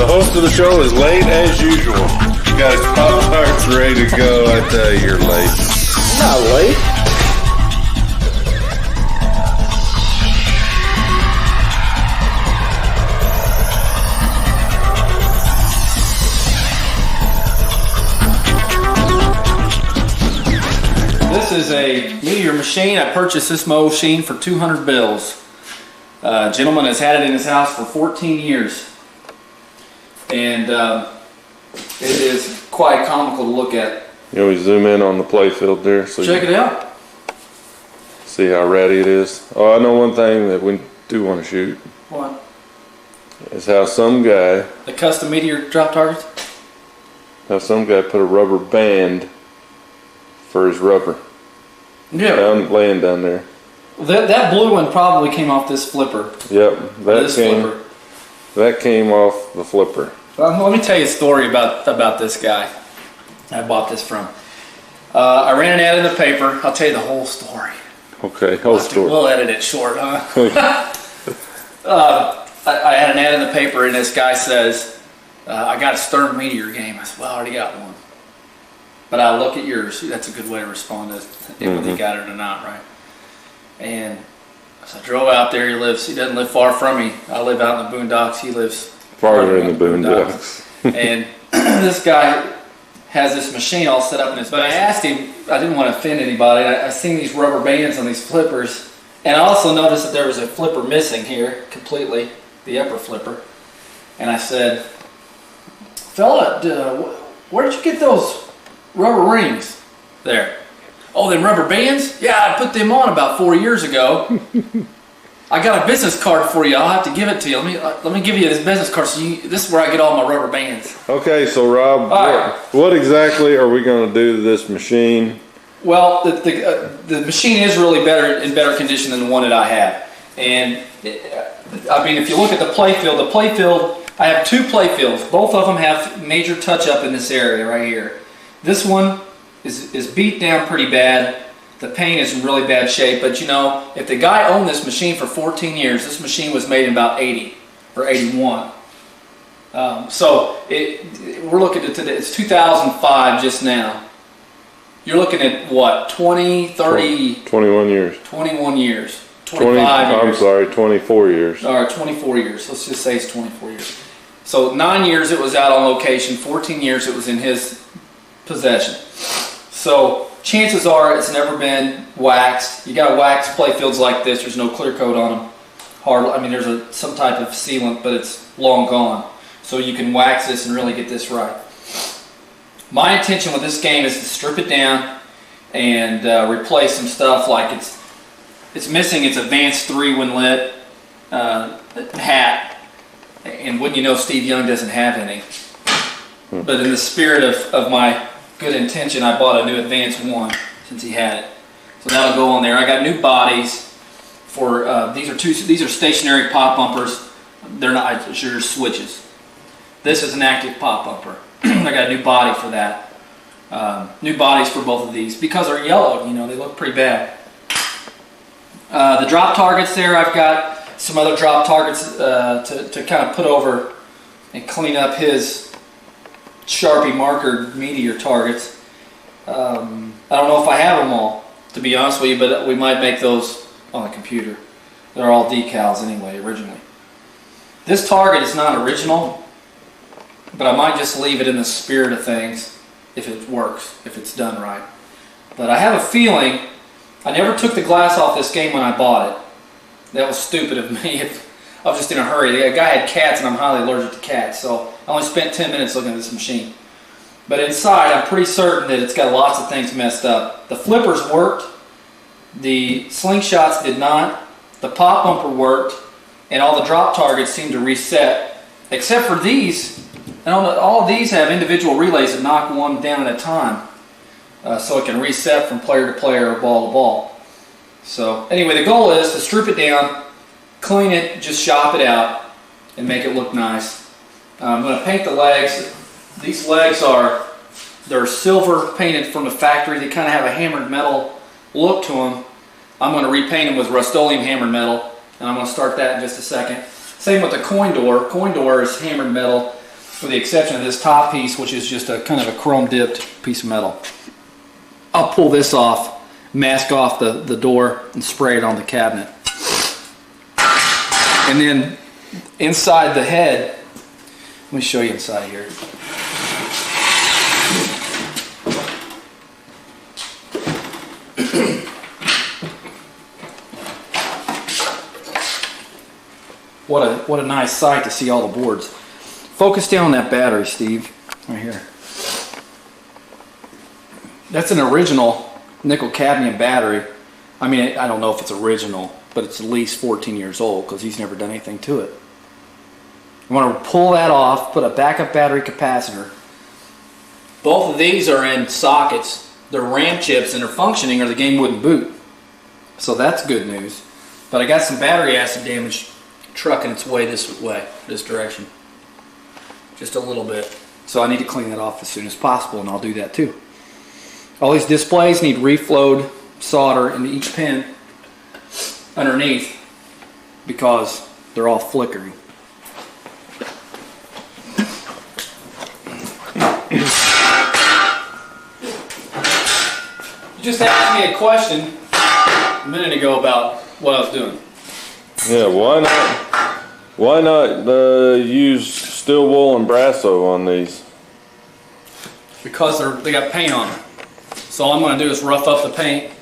the host of the show is late as usual. You got his Pop-Tarts ready to go. I tell you, you're late. I'm not late. This is a Meteor machine. I purchased this machine for 200 bills. A gentleman has had it in his house for 14 years. And it is quite comical to look at. You know, we zoom in on the playfield there. So check it out. See how ratty it is. Oh, I know one thing that we do want to shoot. What? Is how some guy... The custom Meteor drop targets? How some guy put a rubber band for his rubber. Yeah. Laying down there. That blue one probably came off this flipper. Yep. That came off the flipper. Well, let me tell you a story about this guy I bought this from. I ran an ad in the paper. I'll tell you the whole story. Okay, whole story. We'll edit it short, huh? I had an ad in the paper, and this guy says, I got a Stern Meteor game. I said, well, I already got one. But I'll look at yours. That's a good way to respond to whether you got it or not, right? And so I drove out there. He doesn't live far from me. I live out in the boondocks. He lives farther in the boondocks. And this guy has this machine all set up in his. But I asked him, I didn't want to offend anybody. I seen these rubber bands on these flippers. And I also noticed that there was a flipper missing here completely, the upper flipper. And I said, fella, where did you get those rubber rings there? Oh, them rubber bands? Yeah, I put them on about 4 years ago. I got a business card for you. I'll have to give it to you. Let me give you this business card. So this is where I get all my rubber bands. Okay, so Rob, what exactly are we going to do to this machine? Well, the machine is really in better condition than the one that I have. And I mean, if you look at the playfield, I have two playfields. Both of them have major touch-up in this area right here. This one is beat down pretty bad. The paint is in really bad shape, but you know, if the guy owned this machine for 14 years, this machine was made in about 80 or 81. So we're looking at today, it's 2005 just now. You're looking at what, 20, 30? 21 years. 21 years. 25 years. I'm sorry, 24 years. All right, 24 years. Let's just say it's 24 years. So 9 years it was out on location, 14 years it was in his possession. So chances are it's never been waxed. You got to wax playfields like this. There's no clear coat on them. I mean, there's some type of sealant, but it's long gone. So you can wax this and really get this right. My intention with this game is to strip it down and replace some stuff like it's missing its advanced 3 when lit hat. And wouldn't you know, Steve Young doesn't have any. But in the spirit of my good intention, I bought a new advanced 1 since he had it. So that'll go on there. I got new bodies for these are stationary pop bumpers. They're not sure switches. This is an active pop bumper. I got a new body for that. New bodies for both of these because they're yellow. You know, they look pretty bad. The drop targets there, I've got some other drop targets to kind of put over and clean up his Sharpie marker Meteor targets. I don't know if I have them all, to be honest with you, but we might make those on the computer. They're all decals anyway, originally. This target is not original, but I might just leave it in the spirit of things if it works, if it's done right. But I have a feeling, I never took the glass off this game when I bought it. That was stupid of me. I was just in a hurry. The guy had cats and I'm highly allergic to cats, so I only spent 10 minutes looking at this machine. But inside, I'm pretty certain that it's got lots of things messed up. The flippers worked, the slingshots did not, the pop bumper worked, and all the drop targets seem to reset, except for these. And all of these have individual relays that knock one down at a time, so it can reset from player to player or ball to ball. So anyway, the goal is to strip it down, clean it, just shop it out, and make it look nice. I'm going to paint the legs. These legs they're silver painted from the factory. They kind of have a hammered metal look to them. I'm going to repaint them with Rust-Oleum hammered metal, and I'm going to start that in just a second. Same with the coin door. Coin door is hammered metal. with the exception of this top piece, which is just a kind of a chrome dipped piece of metal. I'll pull this off, mask off the door, and spray it on the cabinet. And then inside the head, let me show you inside here. What a nice sight to see all the boards. Focus down on that battery, Steve, right here. That's an original nickel cadmium battery. I mean, I don't know if it's original, but it's at least 14 years old because he's never done anything to it. I want to pull that off, put a backup battery capacitor. Both of these are in sockets. They're RAM chips and they're functioning or the game wouldn't boot. So that's good news. But I got some battery acid damage trucking its way this direction. Just a little bit. So I need to clean that off as soon as possible, and I'll do that too. All these displays need reflowed solder into each pin underneath because they're all flickering. You just asked me a question a minute ago about what I was doing. Yeah, why not use steel wool and Brasso on these? Because they got paint on them. So all I'm going to do is rough up the paint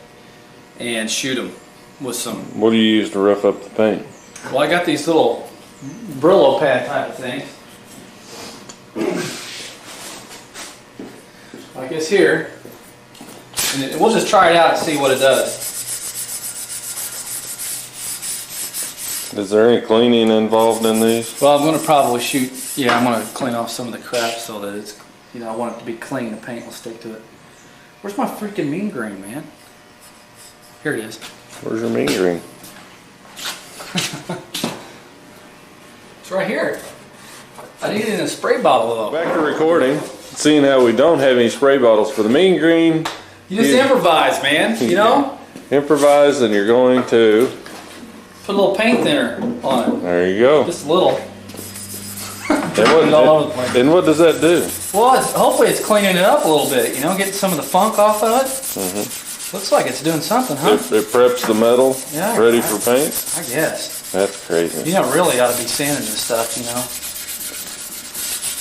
and shoot them with some... What do you use to rough up the paint? Well, I got these little Brillo pad type of things. Like this here. And we'll just try it out and see what it does. Is there any cleaning involved in these? Well, I'm going to probably shoot... Yeah, I'm going to clean off some of the crap so that it's... You know, I want it to be clean. The paint will stick to it. Where's my freaking mean green, man? Here it is. Where's your mean green? It's right here. I need it in a spray bottle though. Back to recording. Seeing how we don't have any spray bottles for the mean green. You just improvise, man. You know? Improvise, and you're going to... Put a little paint thinner on it. There you go. Just a little. And what does that do? Well, hopefully it's cleaning it up a little bit, you know, getting some of the funk off of it. Mm-hmm. Looks like it's doing something, huh? It preps the metal ready for paint? I guess. That's crazy. You know, really ought to be sanding this stuff, you know.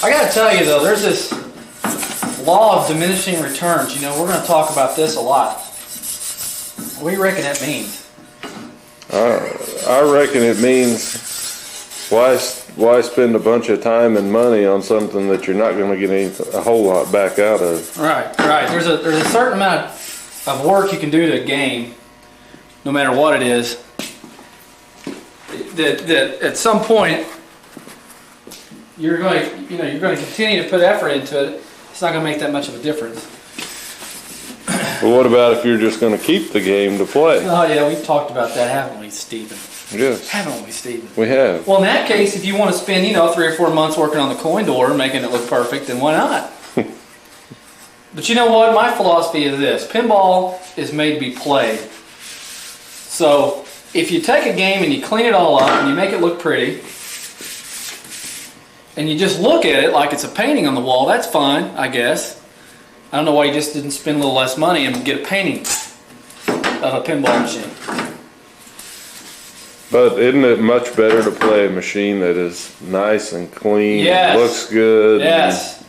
I gotta tell you though, there's this law of diminishing returns. You know, we're gonna talk about this a lot. What do you reckon that means? I reckon it means why spend a bunch of time and money on something that you're not going to get a whole lot back out of. Right. There's a certain amount of work you can do to a game, no matter what it is, that at some point you're going to continue to put effort into it. It's not going to make that much of a difference. Well, what about if you're just going to keep the game to play? Oh yeah, we've talked about that, haven't we, Stephen? Yes. Haven't we, Stephen? We have. Well, in that case, if you want to spend, 3 or 4 months working on the coin door and making it look perfect, then why not? But you know what? My philosophy is this. Pinball is made to be played. So, if you take a game and you clean it all up and you make it look pretty, and you just look at it like it's a painting on the wall, that's fine, I guess. I don't know why you just didn't spend a little less money and get a painting of a pinball machine. But isn't it much better to play a machine that is nice and clean, yes. Looks good, yes,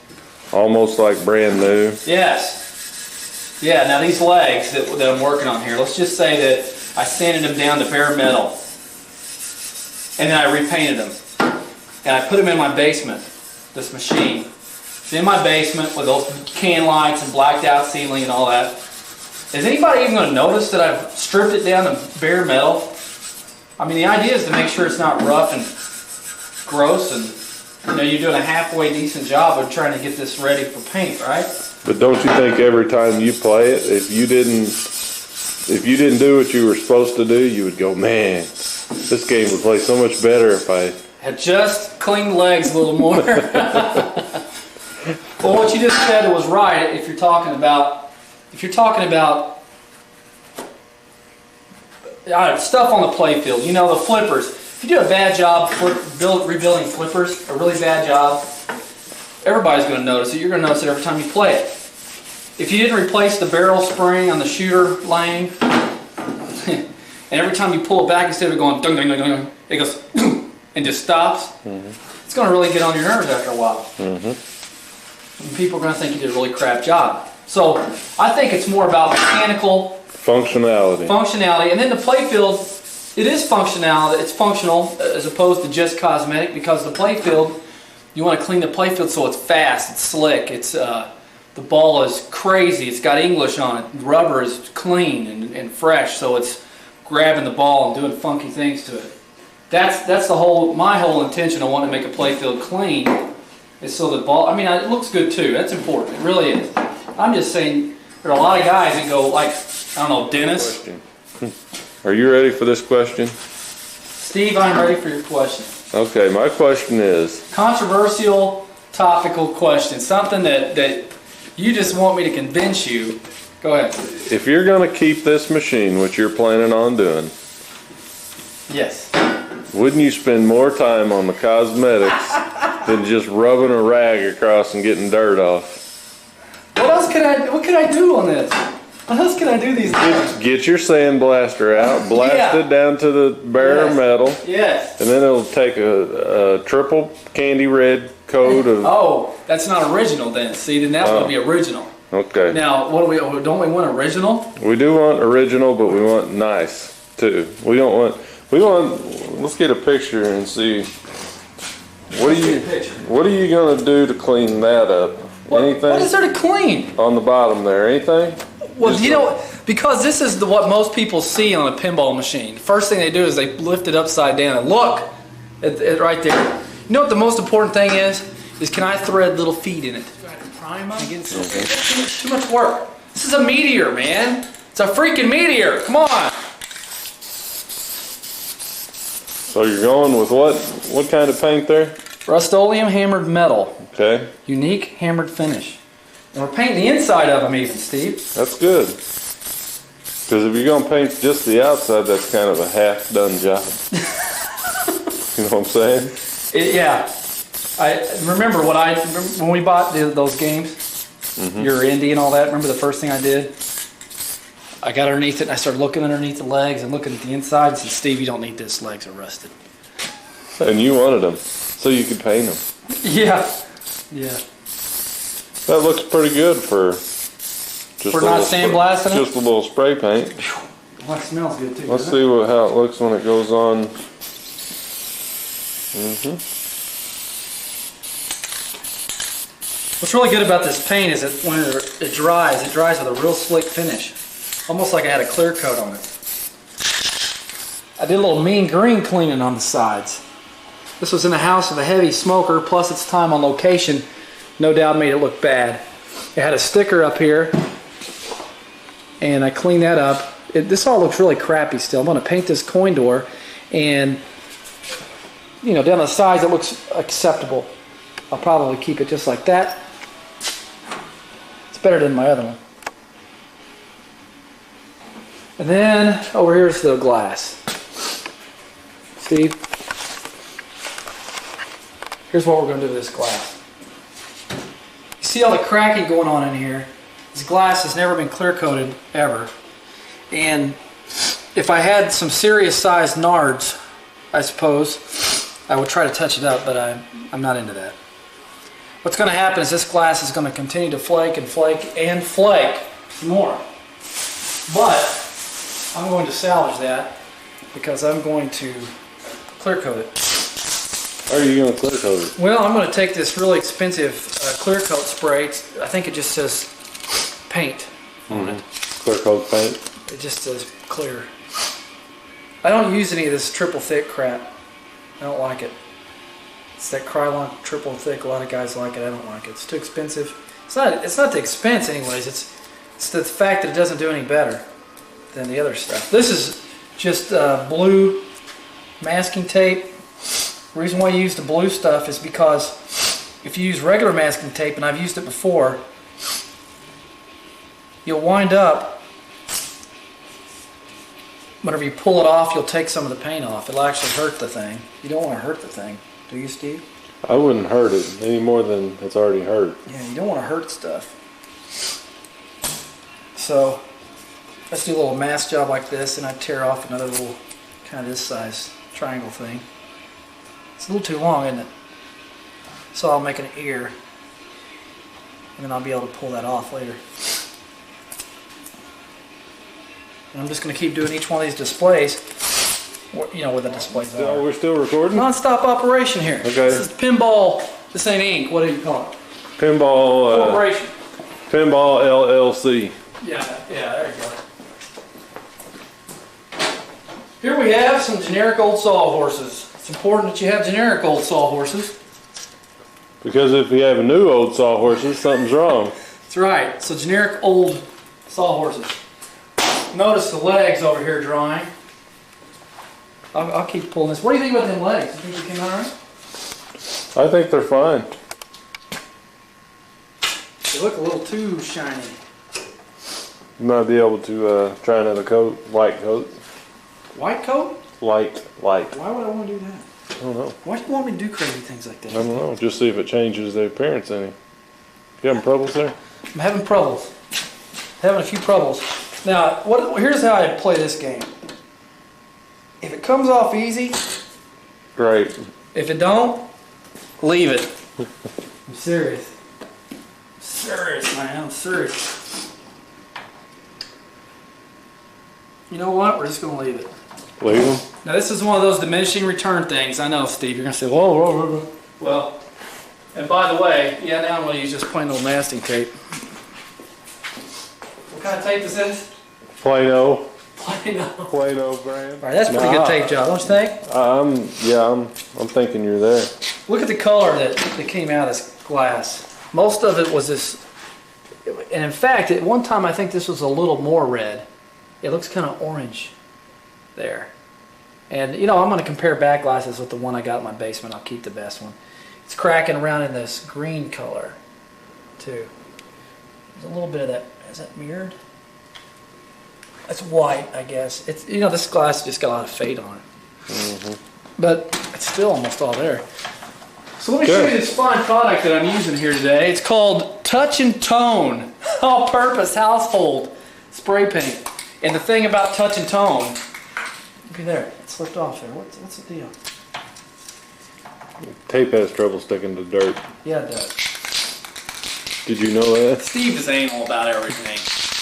almost like brand new? Yes. Yeah, now these legs that I'm working on here, let's just say that I sanded them down to bare metal. And then I repainted them. And I put them in my basement, this machine. It's in my basement with those can lights and blacked out ceiling and all that. Is anybody even going to notice that I've stripped it down to bare metal? I mean, the idea is to make sure it's not rough and gross, and you're doing a halfway decent job of trying to get this ready for paint, right? But don't you think every time you play it, if you didn't do what you were supposed to do, you would go, man, this game would play so much better if I had just cleaned the legs a little more. Well, what you just said was right. If you're talking about stuff on the playfield, the flippers. If you do a bad job rebuilding flippers, a really bad job, everybody's going to notice it. You're going to notice it every time you play it. If you didn't replace the barrel spring on the shooter lane, and every time you pull it back, instead of going dung, dung, dung, dung, it goes and just stops, it's going to really get on your nerves after a while. And people are going to think you did a really crap job. So I think it's more about mechanical functionality. And then the Playfield, it is functionality. It's functional as opposed to just cosmetic, because the Playfield, you want to clean the Playfield so it's fast, it's slick, it's the ball is crazy, it's got English on it, the rubber is clean and fresh, so it's grabbing the ball and doing funky things to it. That's my whole intention of wanting to make a Playfield clean, is so the ball, I mean, it looks good too. That's important. It really is. I'm just saying, there are a lot of guys that go like, I don't know, Dennis. Are you ready for this question? Steve, I'm ready for your question. Okay, my question is... Controversial, topical question. Something that you just want me to convince you. Go ahead. If you're going to keep this machine, which you're planning on doing... Yes. Wouldn't you spend more time on the cosmetics than just rubbing a rag across and getting dirt off? What can I do on this? What else can I do these days? Get your sandblaster out, blast it down to the bare metal. Yes. And then it'll take a triple candy red coat of... Oh, that's not original then. See, then that's going to be original. Okay. Now, don't we want original? We do want original, but we want nice too. We want, let's get a picture and see. What are you going to do to clean that up? Anything? What is there to clean? On the bottom there, anything? Well, you know, because this is what most people see on a pinball machine. First thing they do is they lift it upside down and look at right there. You know what the most important thing is can I thread little feet in it? Do I have to prime them? Too much work. This is a Meteor, man. It's a freaking Meteor. Come on. So you're going with what? What kind of paint there? Rust-Oleum hammered metal. Okay. Unique hammered finish. And we're painting the inside of them even, Steve. That's good. Because if you're going to paint just the outside, that's kind of a half-done job. You know what I'm saying? Yeah. I remember when we bought those games, your Indy and all that. Remember the first thing I did? I got underneath it and I started looking underneath the legs and looking at the inside and said, Steve, you don't need this. Legs are rusted. And you wanted them, so you could paint them. Yeah. Yeah. That looks pretty good for just not sandblasting it? Just a little spray paint. Well, it smells good too. Let's see how it looks when it goes on. What's really good about this paint is that when it dries with a real slick finish. Almost like I had a clear coat on it. I did a little mean green cleaning on the sides. This was in the house of a heavy smoker, plus its time on location no doubt made it look bad. It had a sticker up here, and I cleaned that up. This all looks really crappy still. I'm going to paint this coin door, and you know, down the sides it looks acceptable. I'll probably keep it just like that. It's better than my other one. And then over here's the glass. Steve, here's what we're going to do with this glass. You see all the cracking going on in here. This glass has never been clear coated ever. And if I had some serious sized nards, I suppose, I would try to touch it up, but I'm not into that. What's going to happen is this glass is going to continue to flake and flake and flake some more. But I'm going to salvage that because I'm going to clear coat it. How are you going to clear coat it? Well, I'm going to take this really expensive clear coat spray. I think it just says paint on it. Clear coat paint? It just says clear. I don't use any of this triple thick crap. I don't like it. It's that Krylon triple thick. A lot of guys like it. I don't like it. It's too expensive. It's not the expense anyways. It's the fact that it doesn't do any better than the other stuff. This is just blue masking tape. The reason why you use the blue stuff is because if you use regular masking tape, and I've used it before, you'll wind up, whenever you pull it off, you'll take some of the paint off. It'll actually hurt the thing. You don't want to hurt the thing, do you, Steve? I wouldn't hurt it any more than it's already hurt. Yeah, you don't want to hurt stuff. So let's do a little mask job like this, and I tear off another little kind of this size triangle thing. It's a little too long, isn't it? So I'll make an ear, and then I'll be able to pull that off later. And I'm just going to keep doing each one of these displays, you know, where the displays are. We're still recording? Non-stop operation here. Okay. This is pinball. This ain't ink. What do you call it? Pinball. Corporation. Pinball LLC. Yeah, there you go. Here we have some generic old sawhorses. It's important that you have generic old sawhorses. Because if you have a new old sawhorses, something's wrong. That's right. So generic old sawhorses. Notice the legs over here drying. I'll keep pulling this. What do you think about them legs? You think they came out alright? I think they're fine. They look a little too shiny. You might be able to try another coat, light coat. White coat? Light. Why would I want to do that? I don't know. Why do you want me to do crazy things like that? I don't know. Just see if it changes the appearance any. You having troubles there? I'm having troubles. Having a few troubles. Now, here's how I play this game. If it comes off easy, great. If it don't, leave it. I'm serious. I'm serious, man. I'm serious. You know what? We're just going to leave it. Leave them? Now, this is one of those diminishing return things. I know, Steve. You're going to say, whoa, whoa, whoa, whoa. Well, and by the way, yeah, now I'm going to use just plain old masking tape. What kind of tape is this? Plano. Plano. Plano brand. All right, that's a pretty good tape job, don't you think? I'm thinking you're there. Look at the color that came out of this glass. Most of it was this, and in fact, at one time I think this was a little more red. It looks kind of orange there. And you know, I'm going to compare Backglasses with the one I got in my basement. I'll keep the best one. It's cracking around in this green color too. There's a little bit of that. Is that mirrored? It's white, I guess. It's, you know, this glass just got a lot of fade on it. Mm-hmm. But it's still almost all there. So let me show you this fine product that I'm using here today. It's called Touch and Tone All-Purpose Household Spray Paint. And the thing about Touch and Tone, look at there, it slipped off there. What's the deal? Tape has trouble sticking to dirt. Yeah, it does. Did you know that? Steve is anal about everything.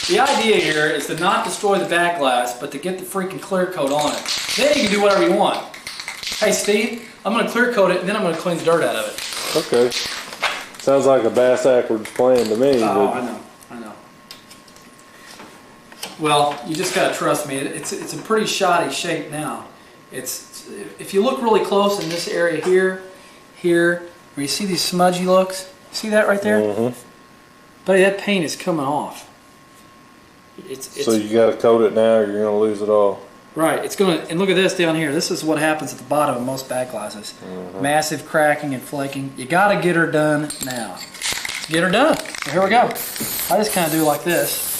The idea here is to not destroy the back glass, but to get the freaking clear coat on it. Then you can do whatever you want. Hey Steve, I'm going to clear coat it and then I'm going to clean the dirt out of it. Okay. Sounds like a bass-ackwards plan to me. Oh, I know. Well, you just got to trust me. It's a pretty shoddy shape now. If you look really close in this area here, where you see these smudgy looks, see that right there? Mm-hmm. Buddy, that paint is coming off. So you got to coat it now or you're going to lose it all. Right. It's going to, and look at this down here. This is what happens at the bottom of most back glasses. Mm-hmm. Massive cracking and flaking. You got to get her done now. Get her done. So here we go. I just kind of do like this.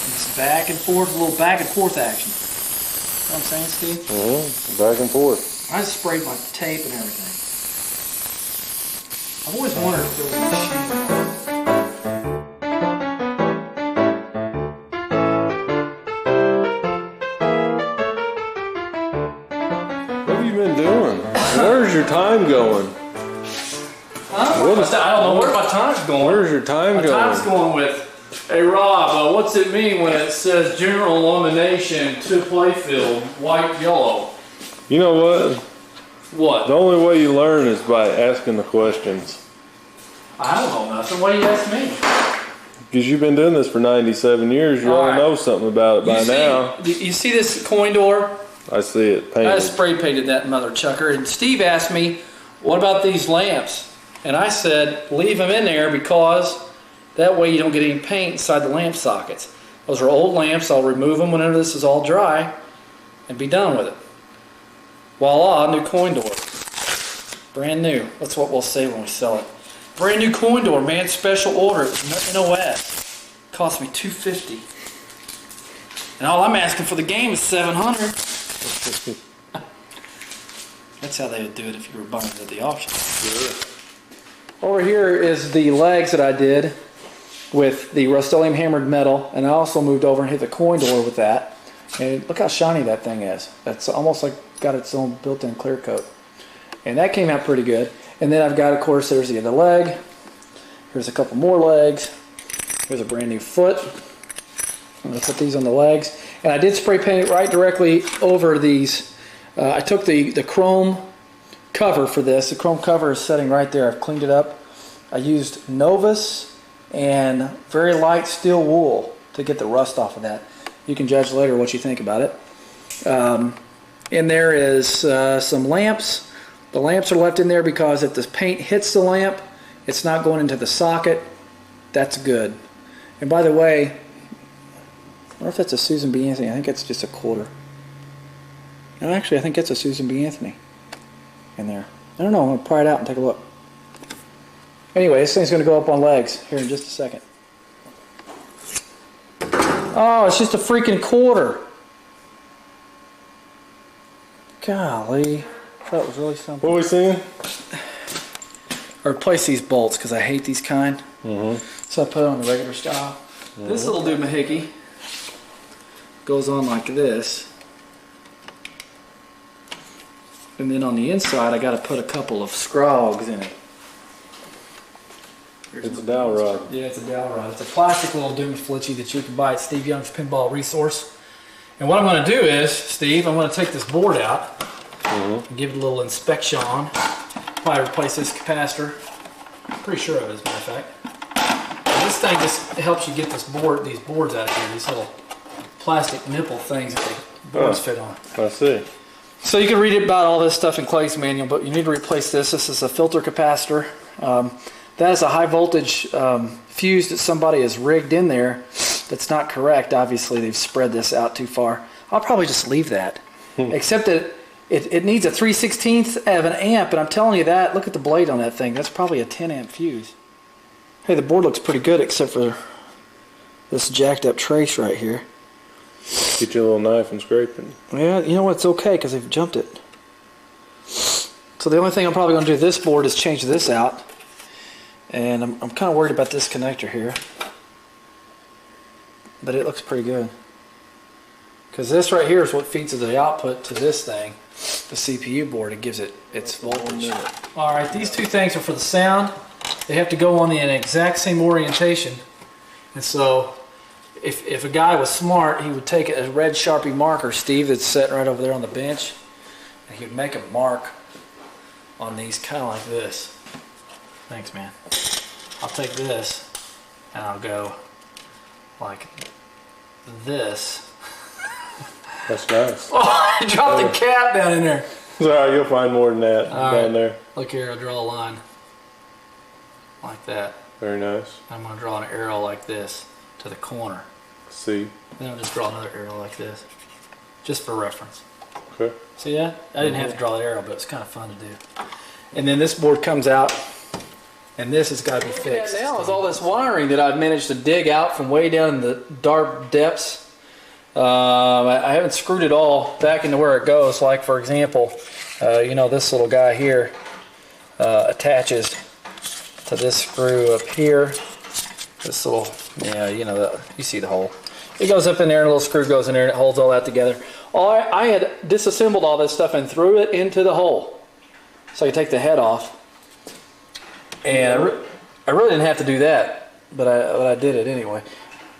It's back and forth, a little back and forth action. You know what I'm saying, Steve? Mm-hmm. Back and forth. I just sprayed my tape and everything. I've always wondered if there was a machine. Where's your time going? Huh? I don't know where my time's going. Where's your time going? My time's going with, hey Rob, what's it mean when it says general illumination to Playfield, white, yellow? You know what? What? The only way you learn is by asking the questions. I don't know nothing. Why do you ask me? Because you've been doing this for 97 years. You ought to know something about it by now. You see this coin door? I see it painted. I spray painted that mother chucker, and Steve asked me, what about these lamps? And I said, leave them in there because that way you don't get any paint inside the lamp sockets. Those are old lamps. I'll remove them whenever this is all dry and be done with it. Voila, new coin door. Brand new. That's what we'll say when we sell it. Brand new coin door, man. Special order. It was nothing OS. Cost me $250. And all I'm asking for the game is $700. That's how they would do it if you were buying it at the auction. Sure. Over here is the legs that I did with the Rust-Oleum hammered metal, and I also moved over and hit the coin door with that. And look how shiny that thing is. That's almost like got its own built-in clear coat. And that came out pretty good. And then I've got, of course, there's the other leg. Here's a couple more legs. Here's a brand new foot. I'm going to put these on the legs. And I did spray paint it right directly over these. I took the chrome cover for this. The chrome cover is sitting right there. I've cleaned it up. I used Novus and very light steel wool to get the rust off of that. You can judge later what you think about it. And there is some lamps. The lamps are left in there because if the paint hits the lamp, it's not going into the socket. That's good. And by the way, I wonder if that's a Susan B. Anthony. I think it's just a quarter. No, actually, I think it's a Susan B. Anthony in there. I don't know. I'm going to pry it out and take a look. Anyway, this thing's going to go up on legs here in just a second. Oh, it's just a freaking quarter. Golly. I thought it was really something. What are we seeing? I replace these bolts because I hate these kind. Mm-hmm. So I put it on the regular style. Mm-hmm. This little doohickey goes on like this. And then on the inside, I got to put a couple of scrogs in it. It's a dowel rod. Yeah, it's a dowel rod. It's a plastic little doomflitchy that you can buy at Steve Young's Pinball Resource. And what I'm going to do is, Steve, I'm going to take this board out and give it a little inspection on. Probably replace this capacitor. Pretty sure of it, as a matter of fact. And this thing just helps you get these boards out of here. These little plastic nipple things that the boards fit on. I see. So you can read about all this stuff in Clay's manual, but you need to replace this. This is a filter capacitor. That is a high voltage fuse that somebody has rigged in there that's not correct. Obviously, they've spread this out too far. I'll probably just leave that. Except that it needs a 3/16 of an amp, and I'm telling you that. Look at the blade on that thing. That's probably a 10 amp fuse. Hey, the board looks pretty good except for this jacked up trace right here. Get your little knife and scrape it. Yeah, you know what? It's okay because they've jumped it. So the only thing I'm probably going to do to this board is change this out. And I'm kind of worried about this connector here. But it looks pretty good. Because this right here is what feeds the output to this thing, the CPU board. It gives it its voltage. Alright, these two things are for the sound. They have to go on the exact same orientation. And so, if a guy was smart, he would take a red Sharpie marker, Steve, that's sitting right over there on the bench, and he would make a mark on these kind of like this. Thanks, man. I'll take this and I'll go like this. That's nice. Oh, I dropped the cap down in there. It's alright, you'll find more than that down there. Look here, I'll draw a line like that. Very nice. I'm going to draw an arrow like this to the corner. See. Then I'll just draw another arrow like this, just for reference. Okay. See that? I didn't have to draw that arrow, but it's kind of fun to do. And then this board comes out, and this has got to be fixed. Now is all this wiring that I've managed to dig out from way down in the dark depths. I haven't screwed it all back into where it goes. Like, for example, you know, this little guy here attaches to this screw up here. This little, yeah, you know, you see the hole. It goes up in there, and a little screw goes in there, and it holds all that together. I had disassembled all this stuff and threw it into the hole, so I could take the head off. And I really didn't have to do that, but I did it anyway.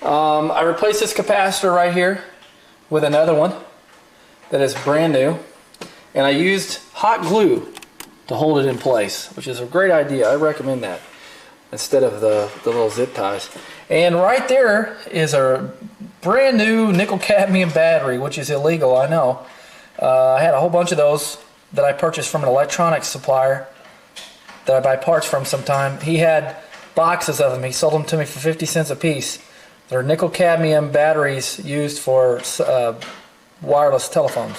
I replaced this capacitor right here with another one that is brand new, and I used hot glue to hold it in place, which is a great idea. I recommend that instead of the little zip ties. And right there is a brand new nickel cadmium battery, which is illegal, I know. I had a whole bunch of those that I purchased from an electronics supplier that I buy parts from sometime. He had boxes of them. He sold them to me for 50 cents a piece. They're nickel cadmium batteries used for wireless telephones.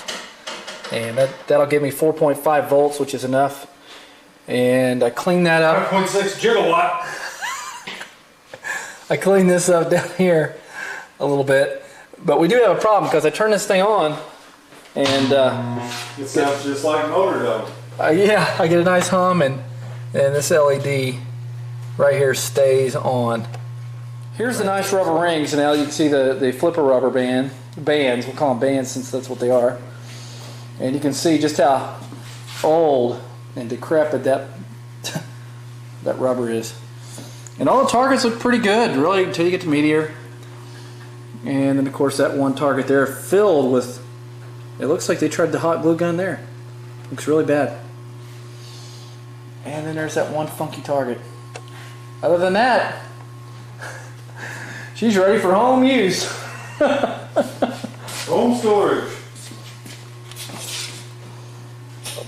And that'll give me 4.5 volts, which is enough. And I cleaned that up. 1.6 gigawatt. I cleaned this up down here a little bit. But we do have a problem because I turn this thing on And it sounds just like motor dome. yeah, I get a nice hum, and this LED right here stays on. Here's the nice rubber rings. Now you can see the flipper rubber bands. We'll call them bands since that's what they are. And you can see just how old and decrepit that rubber is. And all the targets look pretty good, really, until you get to Meteor. And then, of course, that one target there filled with, it looks like they tried the hot glue gun there. Looks really bad. And then there's that one funky target. Other than that, she's ready for home use. Home storage.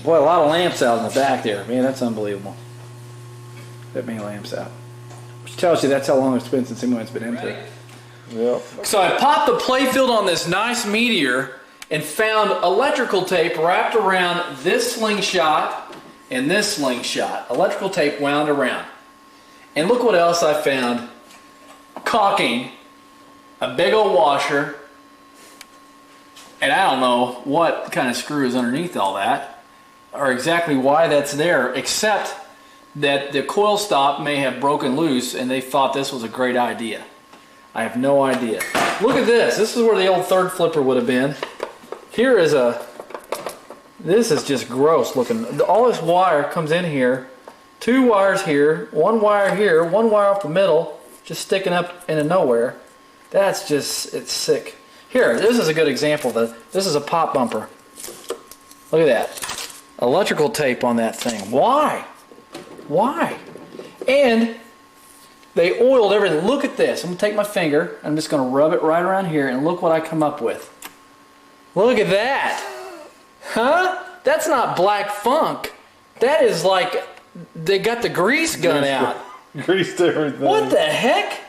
Boy, a lot of lamps out in the back there. Man, that's unbelievable. That many lamps out. Which tells you that's how long it's been since anyone's been into it. Yep. So I popped the Playfield on this nice Meteor and found electrical tape wrapped around this slingshot and this slingshot. Electrical tape wound around. And look what else I found. Caulking. A big old washer. And I don't know what kind of screw is underneath all that, or exactly why that's there, except that the coil stop may have broken loose and they thought this was a great idea. I have no idea. Look at this. This is where the old third flipper would have been. Here is this is just gross looking. All this wire comes in here. 2 wires here, 1 wire here, 1 wire off the middle, just sticking up into nowhere. That's just, it's sick. Here, this is a good example. This is a pop bumper. Look at that. Electrical tape on that thing. Why? Why? And they oiled everything. Look at this. I'm going to take my finger. I'm just going to rub it right around here, and look what I come up with. Look at that. Huh? That's not black funk. That is like they got the grease gun out. Greased everything. What the heck?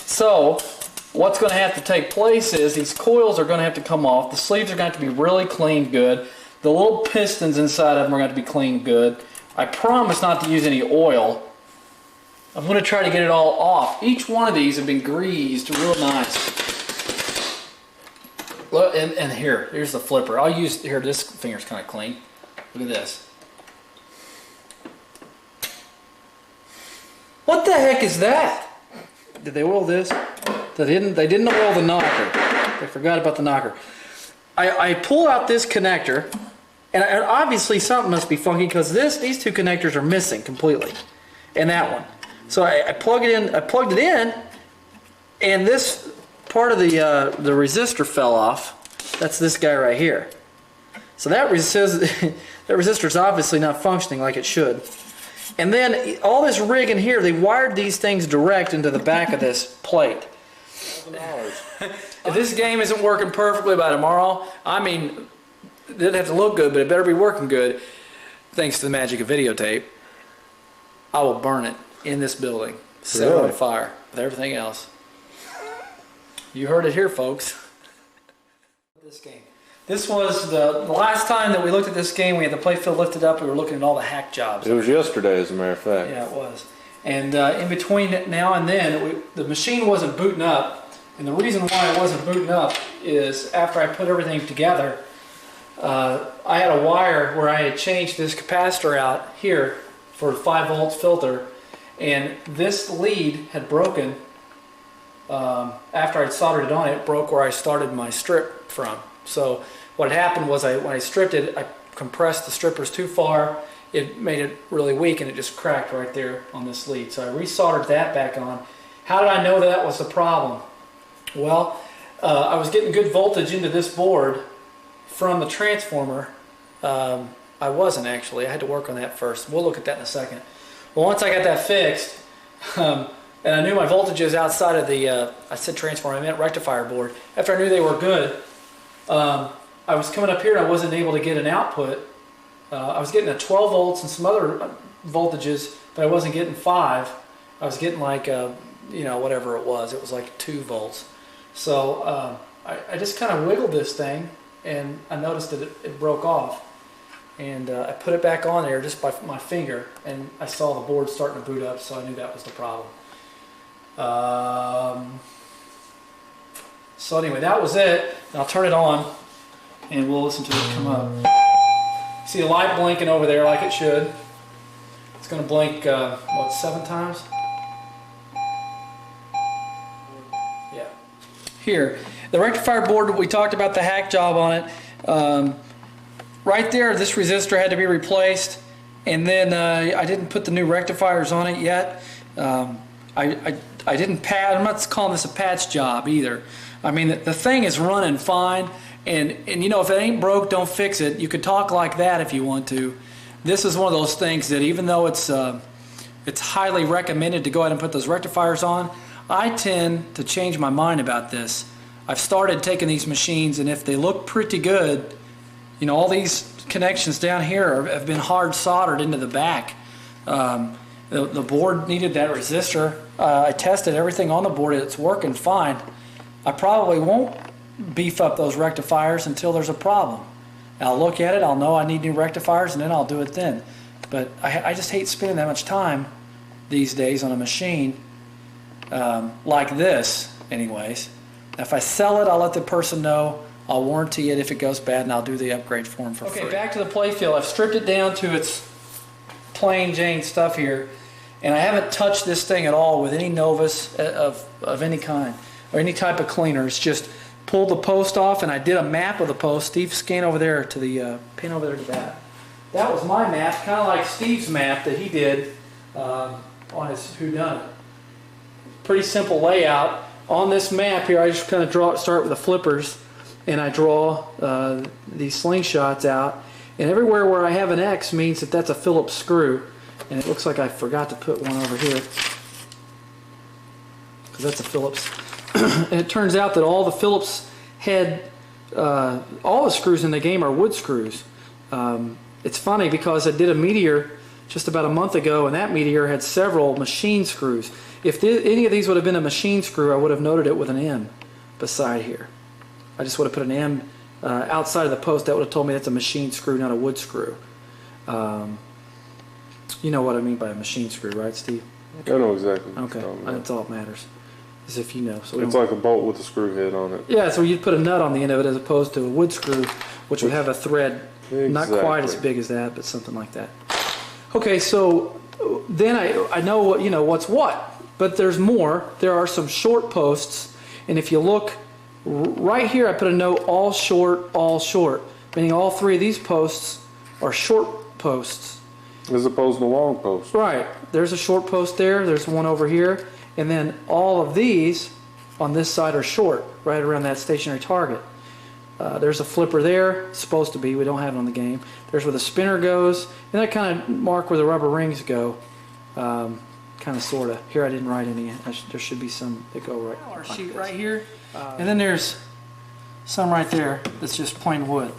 So, what's going to have to take place is these coils are going to have to come off. The sleeves are going to have to be really cleaned good. The little pistons inside of them are going to be cleaned good. I promise not to use any oil. I'm going to try to get it all off. Each one of these have been greased real nice. Look, and here's the flipper. I'll use, here, this finger's kind of clean. Look at this. What the heck is that? Did they oil this? They didn't oil the knocker. They forgot about the knocker. I pull out this connector, and obviously something must be funky because these 2 connectors are missing completely, and that one. So I plug it in. I plugged it in, and this part of the resistor fell off. That's this guy right here. So that resistor is obviously not functioning like it should. And then all this rig in here, they wired these things direct into the back of this plate. If this game isn't working perfectly by tomorrow, I mean, it doesn't have to look good, but it better be working good, thanks to the magic of videotape. I will burn it in this building, set it on fire with everything else. You heard it here, folks. This game. This was the last time that we looked at this game. We had the playfield lifted up. We were looking at all the hack jobs. It was yesterday, as a matter of fact. Yeah, it was. And in between now and then, the machine wasn't booting up. And the reason why it wasn't booting up is after I put everything together, I had a wire where I had changed this capacitor out here for a 5 volt filter. And this lead had broken. After I'd soldered it on, it broke where I started my strip from. So what happened was when I stripped it, I compressed the strippers too far. It made it really weak and it just cracked right there on this lead. So I resoldered that back on. How did I know that was the problem? Well, I was getting good voltage into this board from the transformer. I wasn't actually. I had to work on that first. We'll look at that in a second. Well, once I got that fixed, and I knew my voltages outside of the, I said transformer, I meant rectifier board. After I knew they were good, I was coming up here and I wasn't able to get an output. I was getting a 12 volts and some other voltages, but I wasn't getting 5. I was getting like, you know, whatever it was. It was like 2 volts. So I just kind of wiggled this thing and I noticed that it broke off. And I put it back on there just by my finger and I saw the board starting to boot up, so I knew that was the problem. So anyway, that was it. I'll turn it on and we'll listen to it come up. See the light blinking over there like it should. It's going to blink, what, 7 times? Yeah. Here, the rectifier board, we talked about the hack job on it. Right there, this resistor had to be replaced. And then I didn't put the new rectifiers on it yet. I didn't patch. I'm not calling this a patch job either. I mean, the thing is running fine, and you know, if it ain't broke, don't fix it. You could talk like that if you want to. This is one of those things that even though it's highly recommended to go ahead and put those rectifiers on, I tend to change my mind about this. I've started taking these machines, and if they look pretty good, you know, all these connections down here have been hard soldered into the back. The board needed that resistor. I tested everything on the board. It's working fine. I probably won't beef up those rectifiers until there's a problem. I'll look at it, I'll know I need new rectifiers, and then I'll do it then. But I just hate spending that much time these days on a machine like this anyways. If I sell it, I'll let the person know. I'll warranty it if it goes bad, and I'll do the upgrade for them for free. Okay, back to the Playfield. I've stripped it down to its plain Jane stuff here, and I haven't touched this thing at all with any Novus of any kind or any type of cleaner. It's just pulled the post off, and I did a map of the post. Steve, scan over there to the pin over there to that. That was my map, kind of like Steve's map that he did on his whodunit. Pretty simple layout. On this map here, I just kind of start with the flippers, and I draw these slingshots out. And everywhere where I have an X means that that's a Phillips screw. And it looks like I forgot to put one over here, because that's a Phillips. And it turns out that all the Phillips head, all the screws in the game are wood screws. It's funny because I did a Meteor just about a month ago, and that Meteor had several machine screws. If any of these would have been a machine screw, I would have noted it with an M beside here. I just would have put an M outside of the post. That would have told me that's a machine screw, not a wood screw. You know what I mean by a machine screw, right, Steve? I know exactly. Okay, that's all that matters. As if you know. So it's like a bolt with a screw head on it. Yeah, so you'd put a nut on the end of it as opposed to a wood screw, which would have a thread not quite as big as that, but something like that. Okay, so then I know what, you know, what's what, but there's more. There are some short posts, and if you look right here, I put a note: all short, meaning all 3 of these posts are short posts. As opposed to long posts. Right. There's a short post there. There's one over here. And then all of these on this side are short, right around that stationary target. There's a flipper there. It's supposed to be. We don't have it on the game. There's where the spinner goes. And that kind of mark where the rubber rings go. Kind of, sort of. Here I didn't write any. There should be some that go right. Our sheet like right here. And then there's some right there that's just plain wood.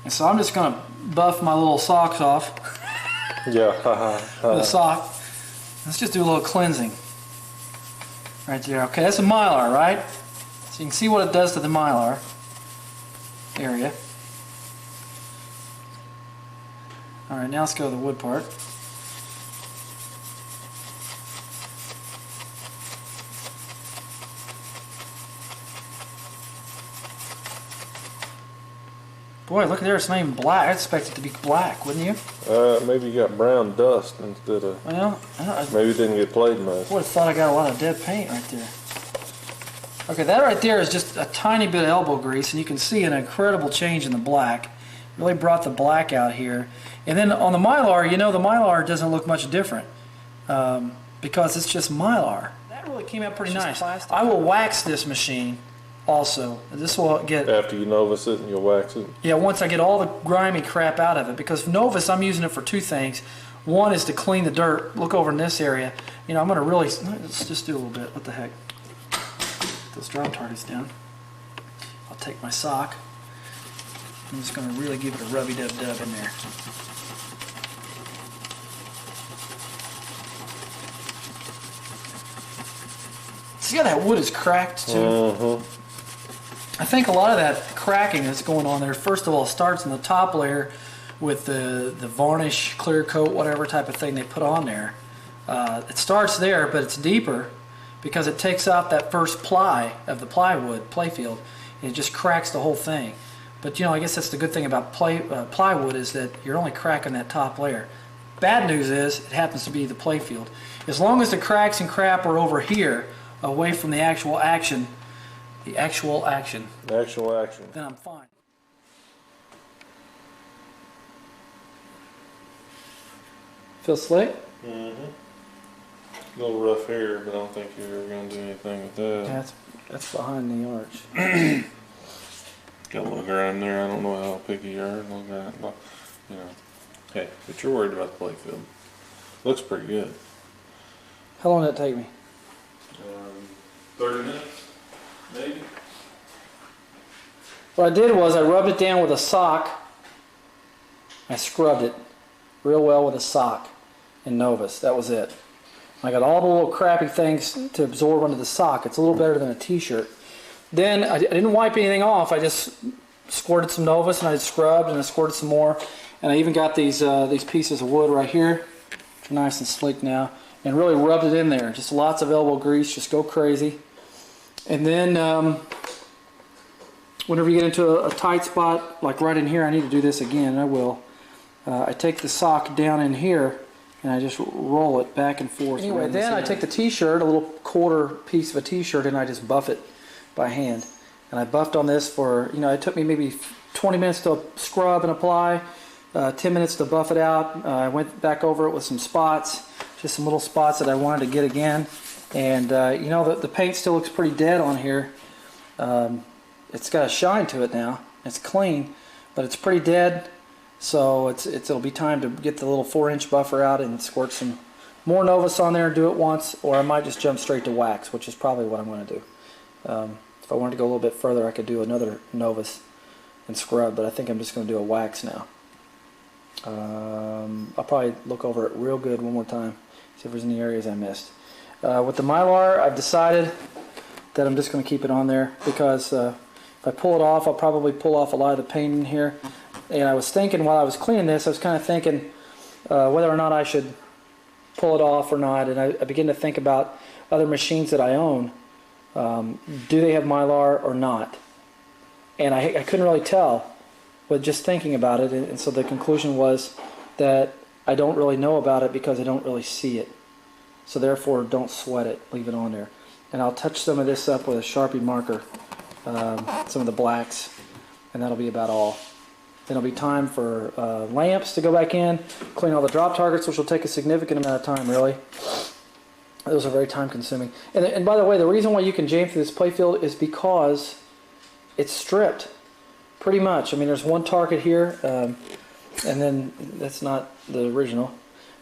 And so I'm just going to buff my little socks off. Yeah. The sock. Let's just do a little cleansing. Right there. Okay, that's a Mylar, right? So you can see what it does to the Mylar area. Alright, now let's go to the wood part. Boy, look at there, it's not even black. I'd expect it to be black, wouldn't you? Maybe you got brown dust instead of... Well, maybe it didn't get played much. I would have thought I got a lot of dead paint right there. Okay, that right there is just a tiny bit of elbow grease, and you can see an incredible change in the black. Really brought the black out here. And then on the Mylar, you know, the Mylar doesn't look much different because it's just Mylar. That really came out pretty nice. I will wax this machine also. This will get... After you Novus it and you'll wax it? Yeah, once I get all the grimy crap out of it. Because Novus, I'm using it for 2 things. One is to clean the dirt. Look over in this area. You know, I'm going to really... Let's just do a little bit. What the heck? Put those drop targets down. I'll take my sock. I'm just going to really give it a rubby-dub-dub in there. See how that wood is cracked too? I think a lot of that cracking that's going on there, first of all, starts in the top layer with the varnish, clear coat, whatever type of thing they put on there. It starts there, but it's deeper because it takes out that first ply of the plywood, Playfield. It just cracks the whole thing. But you know, I guess that's the good thing about plywood is that you're only cracking that top layer. Bad news is it happens to be the Playfield. As long as the cracks and crap are over here, away from the actual action, then I'm fine. Feel slick? Mm-hmm. A little rough here, but I don't think you're ever going to do anything with that. Yeah, that's behind the arch. Got a little grime there. I don't know how picky you are. Look at that. You know. Hey, but you're worried about the Playfield. Looks pretty good. How long did it take me? 30 minutes, maybe. What I did was I rubbed it down with a sock. I scrubbed it real well with a sock in Novus. That was it. I got all the little crappy things to absorb under the sock. It's a little better than a t-shirt. Then I didn't wipe anything off. I just squirted some Novus and I scrubbed and I squirted some more. And I even got these pieces of wood right here, which are nice and sleek now, and really rubbed it in there. Just lots of elbow grease, just go crazy. And then whenever you get into a tight spot, like right in here, I need to do this again, and I will. I take the sock down in here and I just roll it back and forth. Anyway, then I take the t-shirt, a little quarter piece of a t-shirt, and I just buff it by hand. And I buffed on this for, you know, it took me maybe 20 minutes to scrub and apply, 10 minutes to buff it out. I went back over it with some spots, just some little spots that I wanted to get again. And you know, the paint still looks pretty dead on here. It's got a shine to it now. It's clean, but it's pretty dead. So it'll be time to get the little 4-inch buffer out and squirt some more Novus on there and do it once, or I might just jump straight to wax, which is probably what I'm going to do. If I wanted to go a little bit further, I could do another Novus and scrub, but I think I'm just going to do a wax now. I'll probably look over it real good one more time, see if there's any areas I missed. With the Mylar, I've decided that I'm just going to keep it on there because if I pull it off, I'll probably pull off a lot of the paint in here. And I was thinking while I was cleaning this, I was kind of thinking whether or not I should pull it off or not. And I began to think about other machines that I own. Do they have Mylar or not? And I couldn't really tell with just thinking about it. And so the conclusion was that I don't really know about it because I don't really see it. So therefore, don't sweat it. Leave it on there. And I'll touch some of this up with a Sharpie marker, some of the blacks, and that'll be about all. Then it'll be time for lamps to go back in, clean all the drop targets, which will take a significant amount of time, really. Those are very time consuming. And by the way, the reason why you can jam through this Playfield is because it's stripped, pretty much. I mean, there's one target here, and then that's not the original.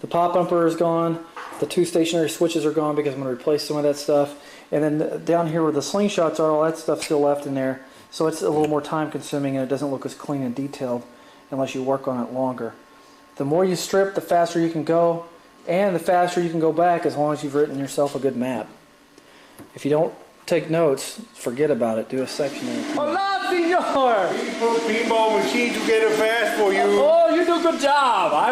The pop bumper is gone. The 2 stationary switches are gone because I'm going to replace some of that stuff. And then down here where the slingshots are, all that stuff's still left in there. So it's a little more time consuming and it doesn't look as clean and detailed unless you work on it longer. The more you strip, the faster you can go, and the faster you can go back as long as you've written yourself a good map. If you don't take notes, forget about it. Do a section in it. Hola, senor! We put pinball machine together fast for you. Oh, you do a good job. I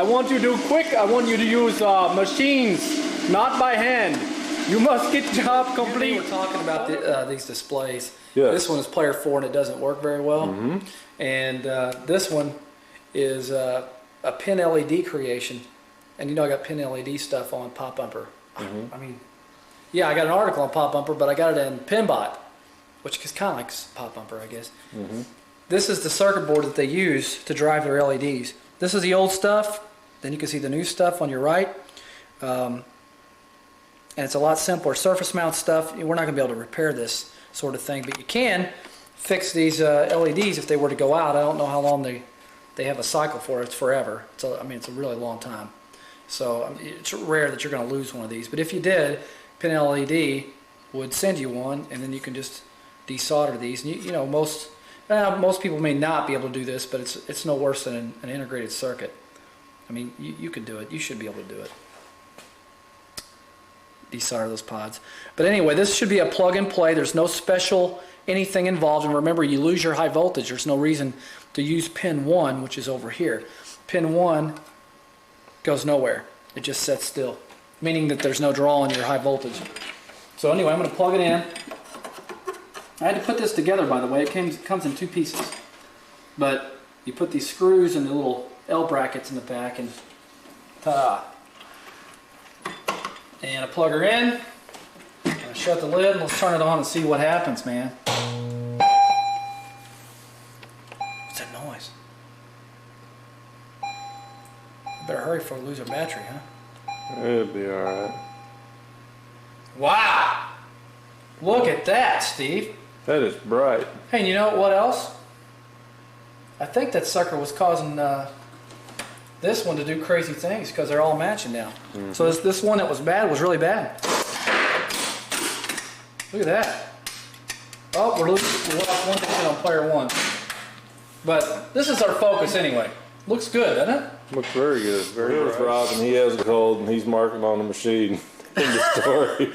want you to do quick. I want you to use machines, not by hand. You must get the job complete. We're talking about these displays. Yes. This one is player 4 and it doesn't work very well. Mm-hmm. And this one is a PinLED creation. And you know I got PinLED stuff on Pop Bumper. Mm-hmm. I mean, yeah, I got an article on Pop Bumper, but I got it in Pinbot, which is kind of like Pop Bumper, I guess. Mm-hmm. This is the circuit board that they use to drive their LEDs. This is the old stuff. Then you can see the new stuff on your right. And it's a lot simpler. Surface mount stuff, we're not going to be able to repair this sort of thing, but you can fix these LEDs if they were to go out. I don't know how long they have a cycle for. It's forever. I mean, it's a really long time. So it's rare that you're going to lose one of these. But if you did, PinLED would send you one, and then you can just desolder these. And you know, most people may not be able to do this, but it's no worse than an integrated circuit. I mean, you could do it. You should be able to do it. Desolder those pods. But anyway, this should be a plug and play. There's no special anything involved. And remember, you lose your high voltage. There's no reason to use pin 1, which is over here. Pin 1 goes nowhere. It just sets still, meaning that there's no draw on your high voltage. So anyway, I'm going to plug it in. I had to put this together, by the way. It comes in 2 pieces. But you put these screws and the little L brackets in the back, and ta-da. And I plug her in. I shut the lid, and let's turn it on and see what happens, man. What's that noise? I better hurry before we lose our battery, huh? It'll be alright. Wow! Look at that, Steve. That is bright. Hey, and you know what else? I think that sucker was causing this one to do crazy things because they're all matching now. Mm-hmm. So this one that was bad was really bad. Look at that. Oh, we're off one thing on player 1. But this is our focus anyway. Looks good, doesn't it? Looks very good. Very good. Rob, and he has a cold, and he's marking on the machine in the story.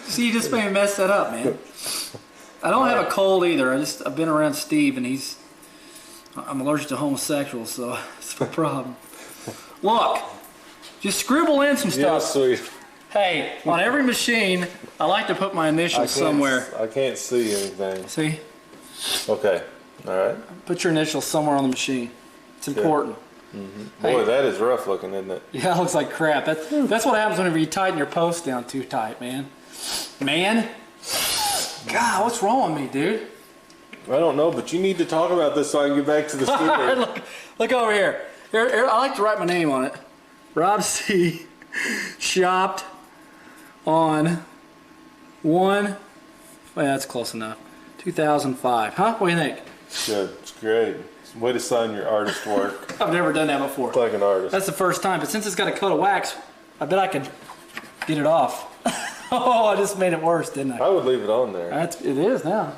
See, you just made me mess that up, man. I don't have a cold either. I've been around Steve, and I'm allergic to homosexuals, so it's a problem. Look, just scribble in some stuff. Yeah, sweet. Hey, on every machine, I like to put my initials somewhere. I can't see anything. See? Okay. All right. Put your initials somewhere on the machine. It's important. Mm-hmm. Boy, that is rough looking, isn't it? Yeah, it looks like crap. That's what happens whenever you tighten your post down too tight, man. Man? God, what's wrong with me, dude? I don't know, but you need to talk about this so I can get back to the sticker. Look over here. Here. I like to write my name on it. Rob C. Shopped on 1. Well, that's close enough. 2005. Huh? What do you think? Good. It's great. It's a way to sign your artist work. I've never done that before. It's like an artist. That's the first time, but since it's got a coat of wax, I bet I could get it off. Oh, I just made it worse, didn't I? I would leave it on there. It is now.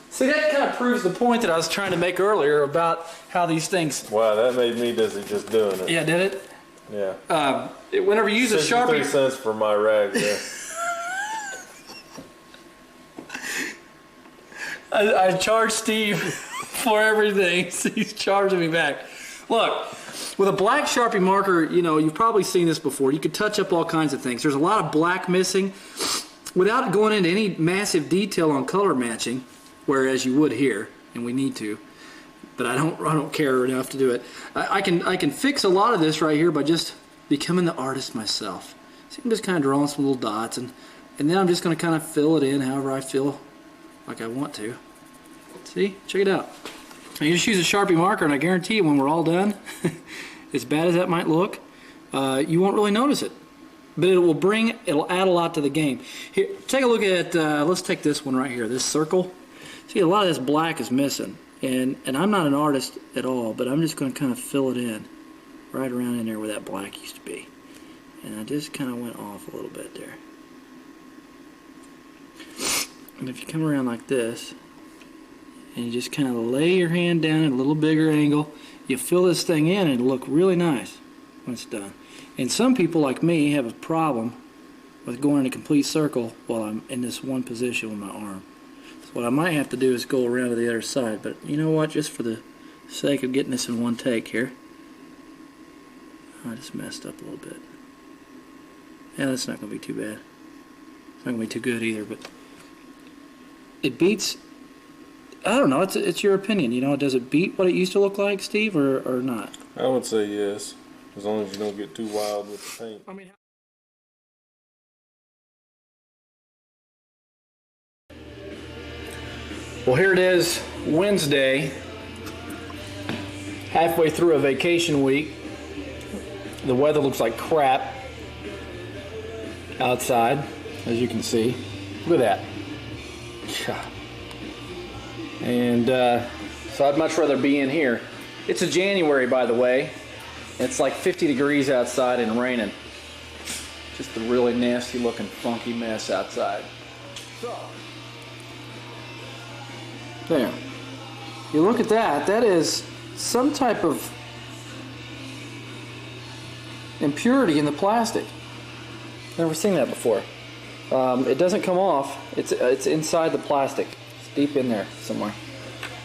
See, that kind of proves the point that I was trying to make earlier about how these things... Wow, that made me dizzy just doing it. Yeah, did it? Yeah. Whenever you use a Sharpie... 63 cents for my rag, yeah. I charge Steve for everything. He's charging me back. Look, with a black Sharpie marker, you know, you've probably seen this before. You could touch up all kinds of things. There's a lot of black missing without going into any massive detail on color matching, whereas you would here, and we need to. But I don't care enough to do it. I can fix a lot of this right here by just becoming the artist myself. So I'm just kind of drawing some little dots, and then I'm just going to kind of fill it in however I feel like I want to. See? Check it out. You just use a Sharpie marker, and I guarantee you when we're all done, as bad as that might look, you won't really notice it. But it'll add a lot to the game. Here, take a look at, let's take this one right here, this circle. See, a lot of this black is missing. And I'm not an artist at all, but I'm just going to kind of fill it in right around in there where that black used to be. And I just kind of went off a little bit there. And if you come around like this, and you just kind of lay your hand down at a little bigger angle, you fill this thing in and it'll look really nice when it's done. And some people like me have a problem with going in a complete circle while I'm in this one position with my arm. So what I might have to do is go around to the other side, but you know what, just for the sake of getting this in one take here, I just messed up a little bit. Yeah, that's not going to be too bad. It's not going to be too good either, but it beats, I don't know, it's your opinion, you know, does it beat what it used to look like, Steve, or not? I would say yes, as long as you don't get too wild with the paint. I mean, well, here it is, Wednesday, halfway through a vacation week. The weather looks like crap outside, as you can see. Look at that. And so I'd much rather be in here. It's a January, by the way. It's like 50 degrees outside and raining. Just a really nasty looking funky mess outside. So, there. You look at that, that is some type of impurity in the plastic. Never seen that before. It doesn't come off. It's inside the plastic. It's deep in there somewhere.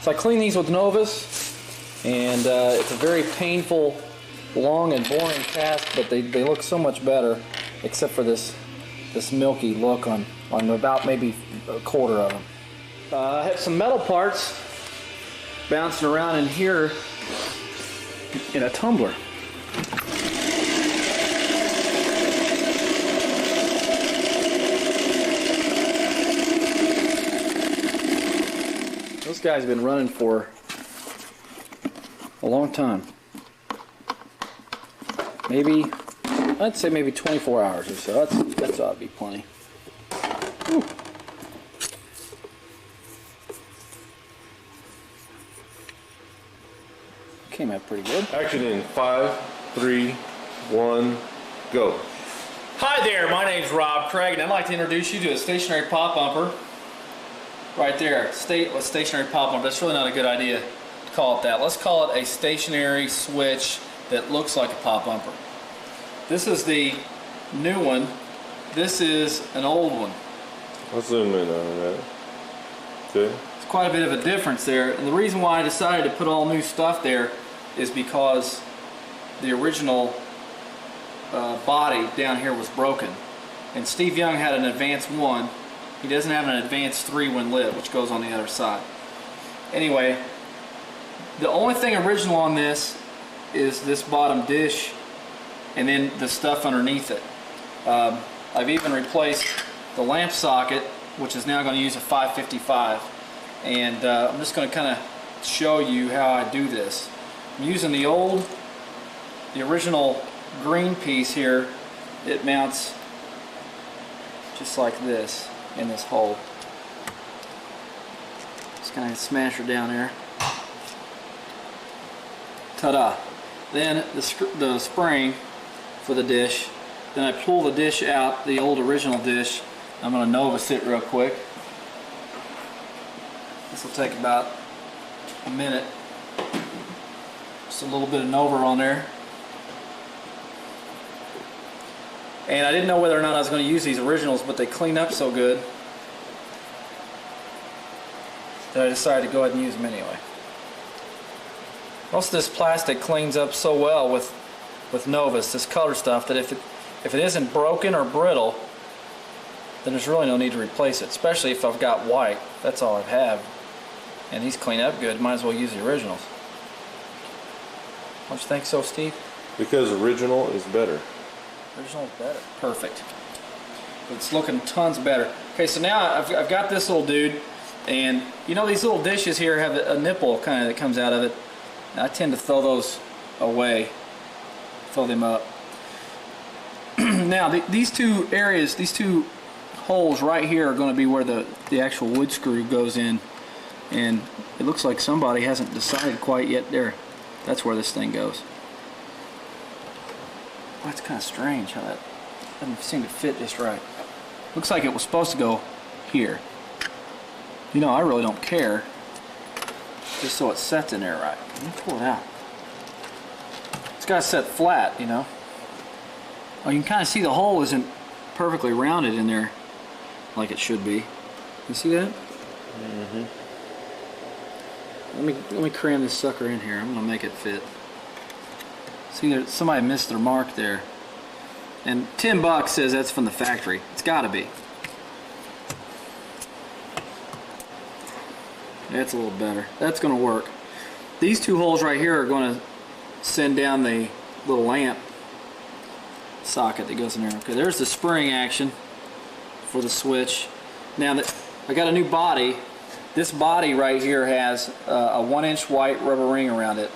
So I clean these with Novus, and it's a very painful, long and boring task, but they look so much better, except for this this milky look on about maybe a quarter of them. I have some metal parts bouncing around in here in a tumbler. Those guys have been running for a long time. Maybe, I'd say maybe 24 hours or so. That's ought to be plenty. Whew. Came out pretty good. Action in 5, 3, 1, go. Hi there, my name's Rob Craig, and I'd like to introduce you to a stationary pop bumper. Right there, a stationary pop bumper. That's really not a good idea to call it that. Let's call it a stationary switch that looks like a pop bumper. This is the new one. This is an old one. I'll zoom in on that. Okay. It's quite a bit of a difference there, and the reason why I decided to put all new stuff there is because the original body down here was broken, and Steve Young had an advanced 1. He doesn't have an advanced 3 when lit, which goes on the other side. Anyway, the only thing original on this is this bottom dish and then the stuff underneath it. I've even replaced the lamp socket, which is now going to use a 555, and I'm just going to kind of show you how I do this. I'm using the original green piece here. It mounts just like this in this hole. Just kind of smash her down there. Ta-da! Then the spring for the dish. Then I pull the dish out, the old original dish. I'm going to Novus it real quick. This will take about a minute. Just a little bit of Nova on there. And I didn't know whether or not I was going to use these originals, but they clean up so good that I decided to go ahead and use them anyway. Most of this plastic cleans up so well with Novus, this color stuff, that if it isn't broken or brittle, then there's really no need to replace it, especially if I've got white. That's all I have. And these clean up good, might as well use the originals. Don't you think so, Steve? Because original is better. Original is better. Perfect. It's looking tons better. Okay, so now I've got this little dude, and you know these little dishes here have a nipple kind of that comes out of it. I tend to throw those away, throw them up. Now these two areas, these two holes right here are going to be where the actual wood screw goes in, and it looks like somebody hasn't decided quite yet there. That's where this thing goes. Well, that's kind of strange how that doesn't seem to fit just right. Looks like it was supposed to go here. You know, I really don't care, just so it sets in there right. Let me pull it out. It's got to set flat, you know. Oh, you can kind of see the hole isn't perfectly rounded in there like it should be. You see that? Mm-hmm. Let me cram this sucker in here. I'm going to make it fit. See, there, somebody missed their mark there. And $10 says that's from the factory. It's got to be. That's a little better. That's going to work. These two holes right here are going to send down the little lamp socket that goes in there. Okay, there's the spring action for the switch. Now that I got a new body, this body right here has a 1-inch white rubber ring around it.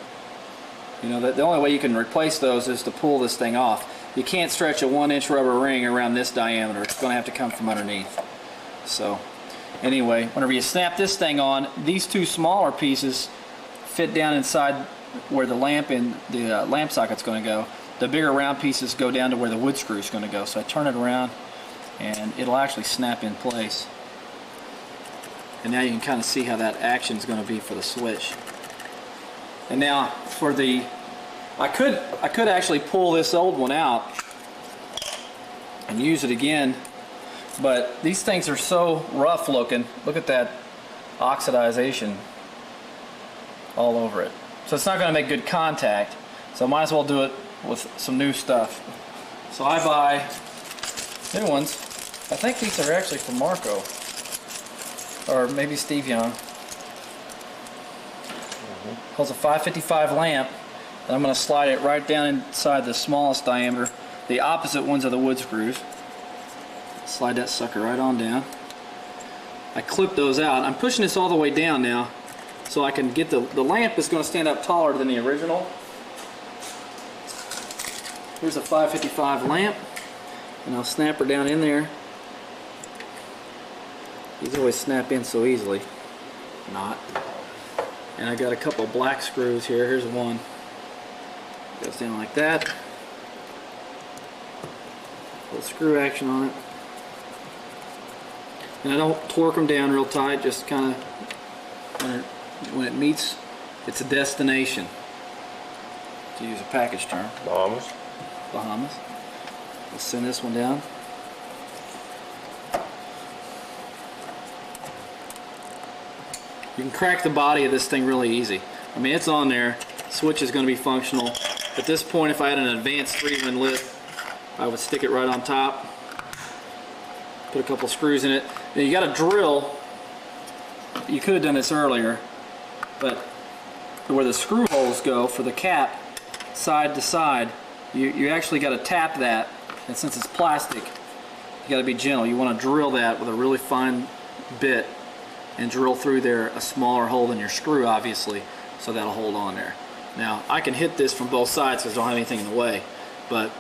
You know, the only way you can replace those is to pull this thing off. You can't stretch a 1-inch rubber ring around this diameter. It's going to have to come from underneath. So anyway, whenever you snap this thing on, these two smaller pieces fit down inside where the lamp and the lamp socket's going to go. The bigger round pieces go down to where the wood screw is going to go. So I turn it around and it'll actually snap in place. And now you can kind of see how that action is going to be for the switch. And now for the, I could actually pull this old one out and use it again, but these things are so rough looking. Look at that oxidization all over it. So it's not going to make good contact. So I might as well do it with some new stuff. So I buy new ones. I think these are actually from Marco. Or maybe Steve Young. Holds a 555 lamp, and I'm going to slide it right down inside the smallest diameter. The opposite ones are the wood screws. Slide that sucker right on down. I clip those out. I'm pushing this all the way down now so I can get the lamp is going to stand up taller than the original. Here's a 555 lamp, and I'll snap her down in there. These always snap in so easily. Not. And I got a couple of black screws here. Here's one. Goes down like that. Little screw action on it. And I don't torque them down real tight, just kind of when it meets its destination, to use a package term. Bahamas. Let's send this one down. You can crack the body of this thing really easy. I mean, it's on there. Switch is going to be functional. At this point, if I had an advanced 3-win lid, I would stick it right on top. Put a couple screws in it. Now you got to drill. You could have done this earlier, but where the screw holes go for the cap, side to side, you actually got to tap that. And since it's plastic, you got to be gentle. You want to drill that with a really fine bit and drill through there a smaller hole than your screw, obviously, so that'll hold on there. Now I can hit this from both sides because I don't have anything in the way, but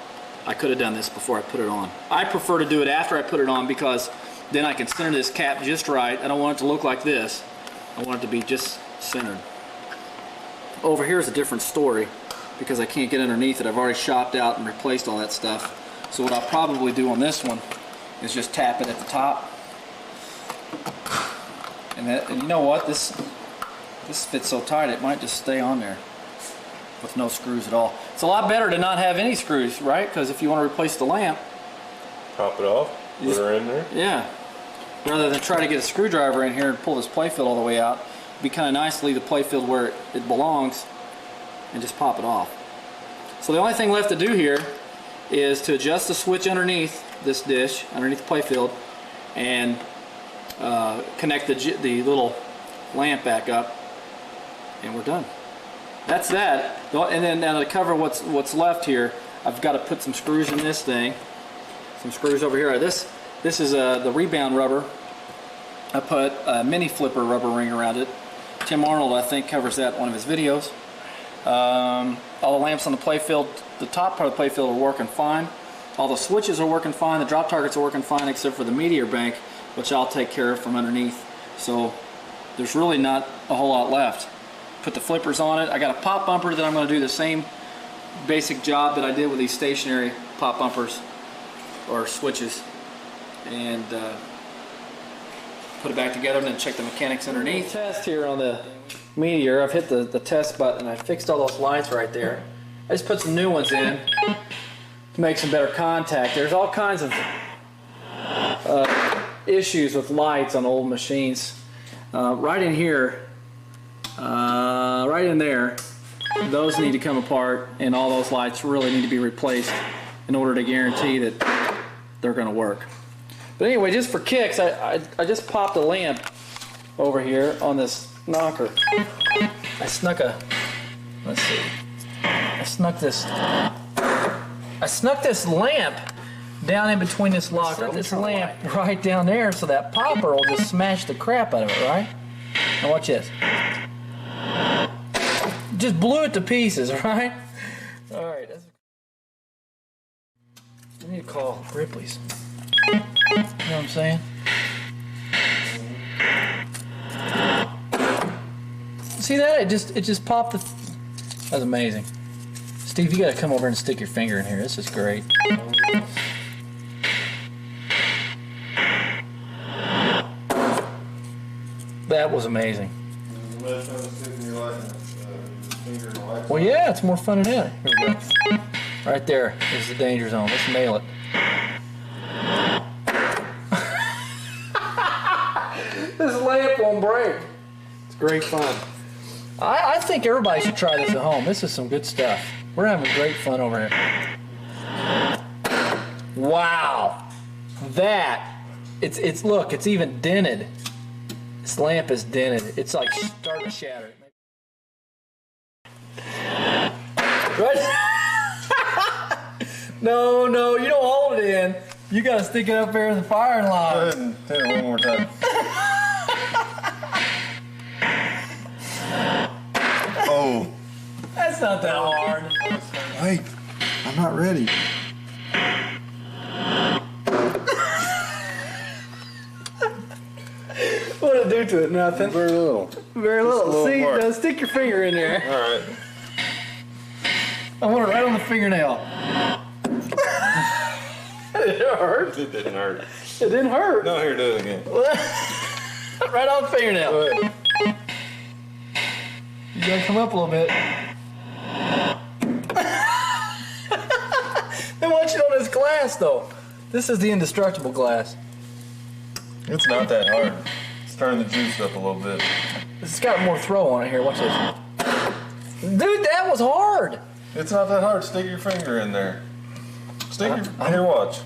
I could have done this before I put it on. I prefer to do it after I put it on because then I can center this cap just right. I don't want it to look like this. I want it to be just centered. Over here is a different story because I can't get underneath it. I've already shopped out and replaced all that stuff. So what I'll probably do on this one is just tap it at the top. And you know what? This fits so tight it might just stay on there with no screws at all. It's a lot better to not have any screws, right? Because if you want to replace the lamp, pop it off, put her in there. Yeah. Rather than try to get a screwdriver in here and pull this playfield all the way out, it'd be kind of nice to leave the playfield where it belongs and just pop it off. So the only thing left to do here is to adjust the switch underneath this dish, underneath the playfield, and connect the little lamp back up, and we're done. That's that. And then now to cover what's left here, I've got to put some screws in this thing. Some screws over here. This is the rebound rubber. I put a mini flipper rubber ring around it. Tim Arnold, I think, covers that in one of his videos. All the lamps on the playfield, the top part of the playfield are working fine. All the switches are working fine. The drop targets are working fine, except for the Meteor bank, which I'll take care of from underneath. So there's really not a whole lot left. Put the flippers on it. I got a pop bumper that I'm going to do the same basic job that I did with these stationary pop bumpers or switches, and put it back together and then check the mechanics underneath. Test here on the Meteor. I've hit the test button. I fixed all those lights right there. I just put some new ones in to make some better contact. There's all kinds of issues with lights on old machines. Right in here, right in there, those need to come apart, and all those lights really need to be replaced in order to guarantee that they're going to work. But anyway, just for kicks, I just popped a lamp over here on this knocker. I snuck a, let's see, I snuck this lamp down in between this locker. Set this lamp right down there so that popper will just smash the crap out of it, right? Now watch this. Just blew it to pieces, right? All right. I need to call Ripley's. You know what I'm saying? See that? It just popped the. That's amazing. Steve, you got to come over and stick your finger in here. This is great. That was amazing. Well, yeah, it's more fun than that. Here we go. Right there is the danger zone. Let's nail it. This lamp won't break. It's great fun. I think everybody should try this at home. This is some good stuff. We're having great fun over here. Wow. That It's look, it's even dented. This lamp is dented. It's like starting to shatter. Right? No, you don't hold it in. You gotta stick it up there in the firing line. Go ahead and hit it one more time. Oh. That's not that hard. Wait, I'm not ready. What did it do to it? Nothing. Very little. Very little. See, part. now stick your finger in there. All right. I want it right on the fingernail. It hurt. It didn't hurt. It didn't hurt. No, here, do it again. Right on the fingernail. Go ahead. You gotta come up a little bit. They want you on this glass, though. This is the indestructible glass. It's not that hard. Let's turn the juice up a little bit. It's got more throw on it here. Watch this. Dude, that was hard. It's not that hard. Stick your finger in there. Stick your... Here, watch.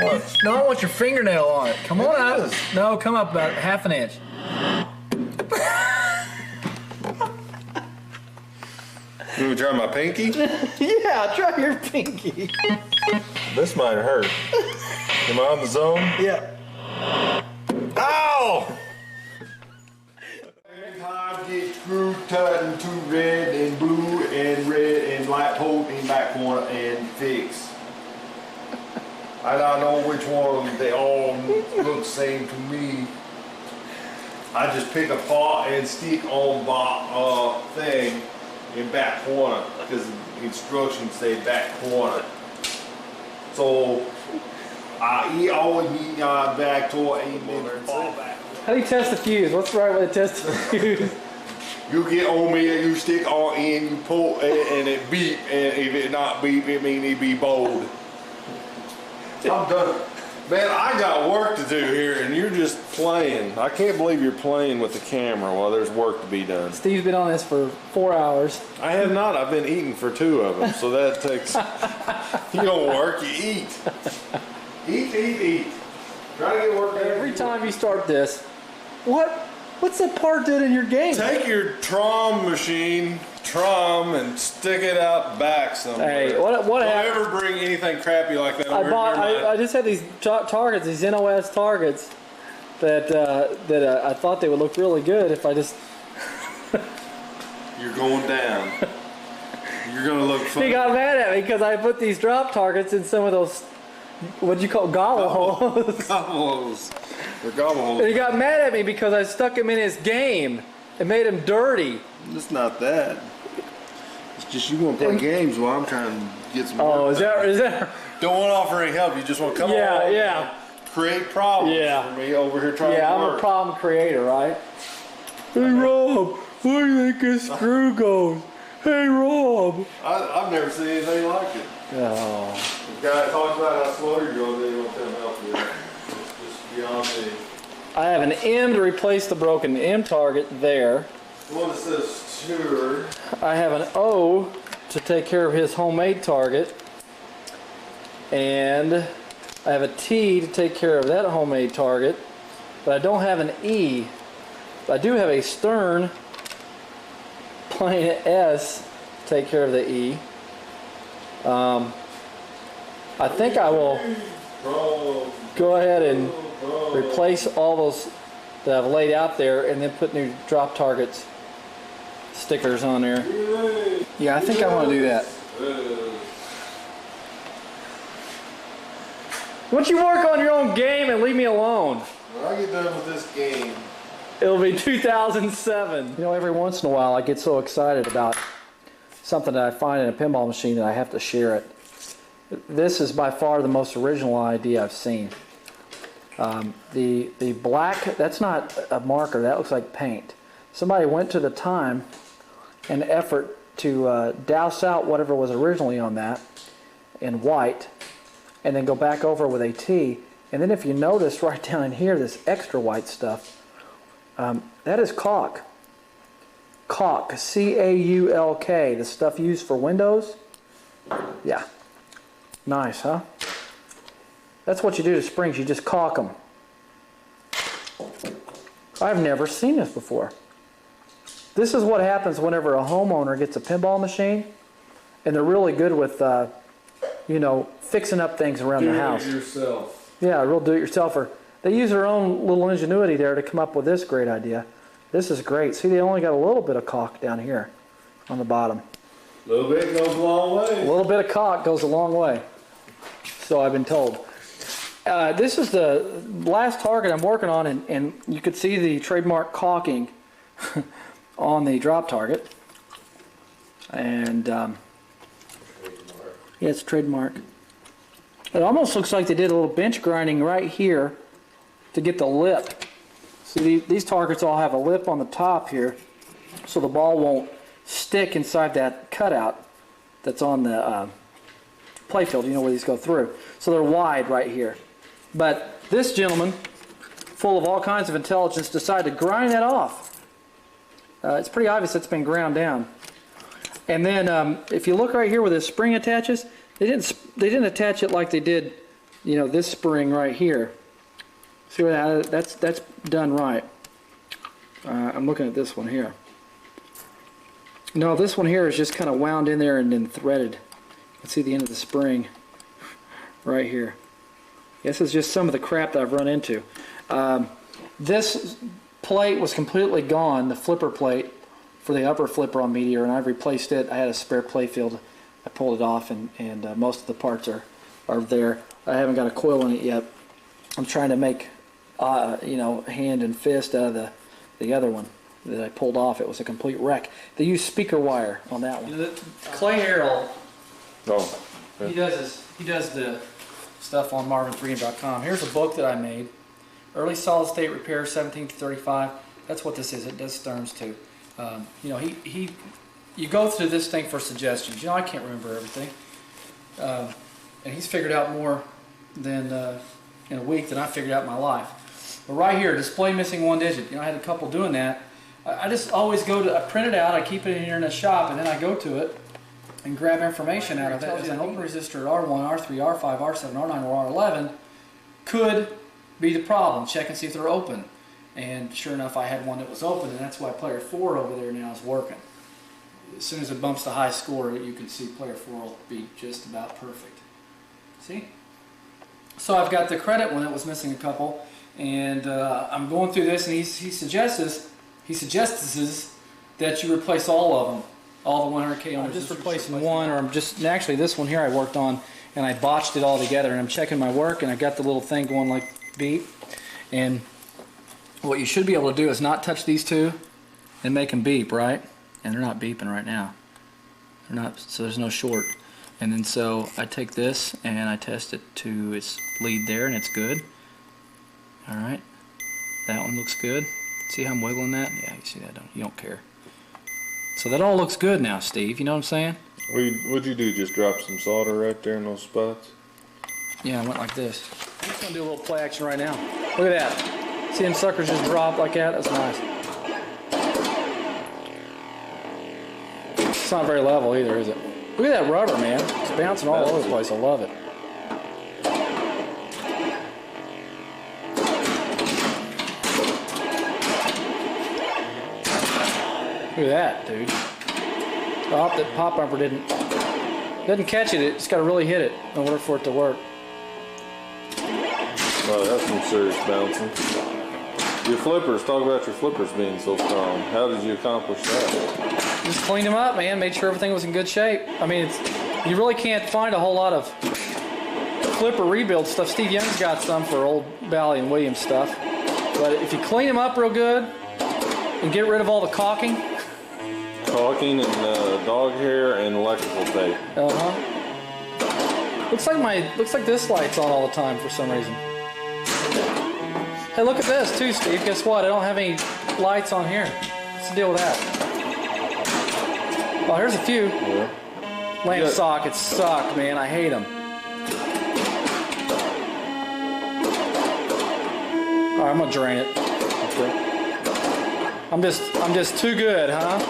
Watch. No, I want your fingernail on it. Come on out. is. No, come up about half an inch. You want to try my pinky? Yeah, try your pinky. This might hurt. Am I on the zone? Yeah. Ow! Sometimes get screwed tight to red and blue and red and light pole in back corner and fix. I don't know which one, they all look the same to me. I just pick a part and stick on the thing in back corner because instructions say back corner. So I always need back to and then fall back. How do you test the fuse? What's the right way to test the fuse? You get on me and you stick on in, you pull and it beep, and if it not beep, it mean it be bold. I'm done. Man, I got work to do here and you're just playing. I can't believe you're playing with the camera while there's work to be done. Steve's been on this for 4 hours. I have not. I've been eating for 2 of them, so that takes... You don't work, you eat. Eat. Try to get work done. Every time you start this, what's that part doing in your game? Take your Trom machine, and stick it out back somewhere. Hey, what Don't happened? ever bring anything crappy like that over I just had these targets, these NOS targets, that I thought they would look really good if I just... You're going down. You're going to look funny. He got mad at me because I put these drop targets in some of those, what'd you call gobble holes? Gobble holes. They're gobble holes. And he got mad at me because I stuck him in his game and made him dirty. It's not that. It's just you want to play games while I'm trying to get some Oh, work is done. that? Don't want to offer any help. You just want to come Yeah, along yeah. and create problems Yeah. for me over here trying Yeah, to I'm work. a problem creator, right? Hey Rob, where do you think this screw goes? Hey Rob. I've never seen anything like it. Oh. The guy talks about how slow you're going, they don't come help you. It's just beyond me. I have an M to replace the broken M target there. The one that says tour. I have an O to take care of his homemade target. And I have a T to take care of that homemade target. But I don't have an E. I do have a stern plain S to take care of the E. I think I will go ahead and replace all those that I've laid out there and then put new drop targets stickers on there. Yeah, I think I want to do that. Why don't you work on your own game and leave me alone? When I get done with this game, It'll be 2007. You know, every once in a while I get so excited about something that I find in a pinball machine that I have to share it. This is by far the most original idea I've seen. The black, that's not a marker, that looks like paint. Somebody went to the time and effort to douse out whatever was originally on that in white and then go back over with a T. And then if you notice right down in here, this extra white stuff, that is caulk. Caulk, C-A-U-L-K, the stuff used for windows. Yeah. Nice, huh? That's what you do to springs, you just caulk them. I've never seen this before. This is what happens whenever a homeowner gets a pinball machine, and they're really good with, you know, fixing up things around the house. Do-it-yourself. Yeah, a real do-it-yourselfer. They use their own little ingenuity there to come up with this great idea. This is great. See, they only got a little bit of caulk down here on the bottom. A little bit goes a long way. A little bit of caulk goes a long way. So I've been told. This is the last target I'm working on, and you could see the trademark caulking on the drop target. And yeah, it's trademark. It almost looks like they did a little bench grinding right here to get the lip. See, these targets all have a lip on the top here, so the ball won't stick inside that cutout that's on the playfield, you know, where these go through. So they're wide right here. But this gentleman, full of all kinds of intelligence, decided to grind that off. It's pretty obvious it's been ground down. And then if you look right here where the spring attaches, they didn't attach it like they did, you know, this spring right here. See where that's done right. I'm looking at this one here. No, this one here is just kind of wound in there and then threaded. You can see the end of the spring right here. This is just some of the crap that I've run into. This plate was completely gone, the flipper plate for the upper flipper on Meteor, and I've replaced it. I had a spare playfield. I pulled it off, and most of the parts are there. I haven't got a coil in it yet. I'm trying to make you know, hand and fist out of the other one that I pulled off. It was a complete wreck. They used speaker wire on that one. Clay Harrell, Oh. he does the stuff on marvin3game.com. Here's a book that I made, Early Solid State Repair 17 to 35. That's what this is. It does sterns too. You know, you go through this thing for suggestions. You know, I can't remember everything, and he's figured out more than in a week than I figured out in my life. But right here, display missing one digit. You know, I had a couple doing that. I just always go to, I print it out, I keep it in here in the shop, and then I go to it and grab information out of it. As an open resistor at R1, R3, R5, R7, R9, or R11 could be the problem. Check and see if they're open. And sure enough, I had one that was open, and that's why player 4 over there now is working. As soon as it bumps the high score, you can see player 4 will be just about perfect. See? So I've got the credit one that was missing a couple, and I'm going through this, and he suggests that you replace all of them, all the 100K on. I'm just replacing one, or I'm just, actually this one here I worked on, and I botched it all together, and I'm checking my work, and I got the little thing going like beep, and what you should be able to do is not touch these two and make them beep, right? And they're not beeping right now. They're not, so there's no short. And then so I take this and I test it to its lead there, and it's good. All right, that one looks good. See how I'm wiggling that? Yeah, you see that? You don't care. So that all looks good now, Steve. You know what I'm saying? What'd you do? Just drop some solder right there in those spots? Yeah, I went like this. I'm just gonna do a little play action right now. Look at that. See them suckers just drop like that? That's nice. It's not very level either, is it? Look at that rubber, man. It's bouncing all over the place. I love it. Look at that, dude. Oh, that pop bumper doesn't catch it. It's got to really hit it in order for it to work. Oh, that's some serious bouncing. Your flippers, talk about your flippers being so strong. How did you accomplish that? Just cleaned them up, man. Made sure everything was in good shape. I mean, you really can't find a whole lot of flipper rebuild stuff. Steve Young's got some for old Bally and Williams stuff. But if you clean them up real good and get rid of all the caulking. Caulking and dog hair and electrical tape. Looks like this light's on all the time for some reason. Hey, look at this too, Steve. Guess what? I don't have any lights on here. What's the deal with that? Oh, here's a few. Yeah. Lamp sockets suck, man. I hate them. All right, I'm gonna drain it. Okay. I'm just too good, huh?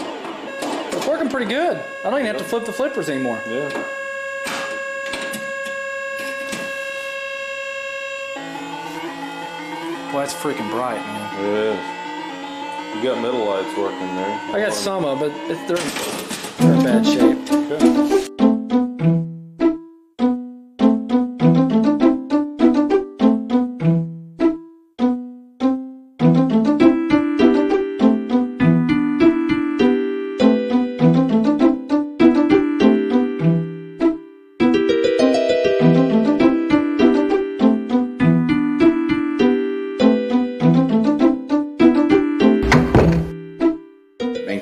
It's working pretty good. I don't even have to flip the flippers anymore. Yeah. Well, that's freaking bright, man. It is. You got middle lights working there. I got some of, but they're in bad shape. Okay.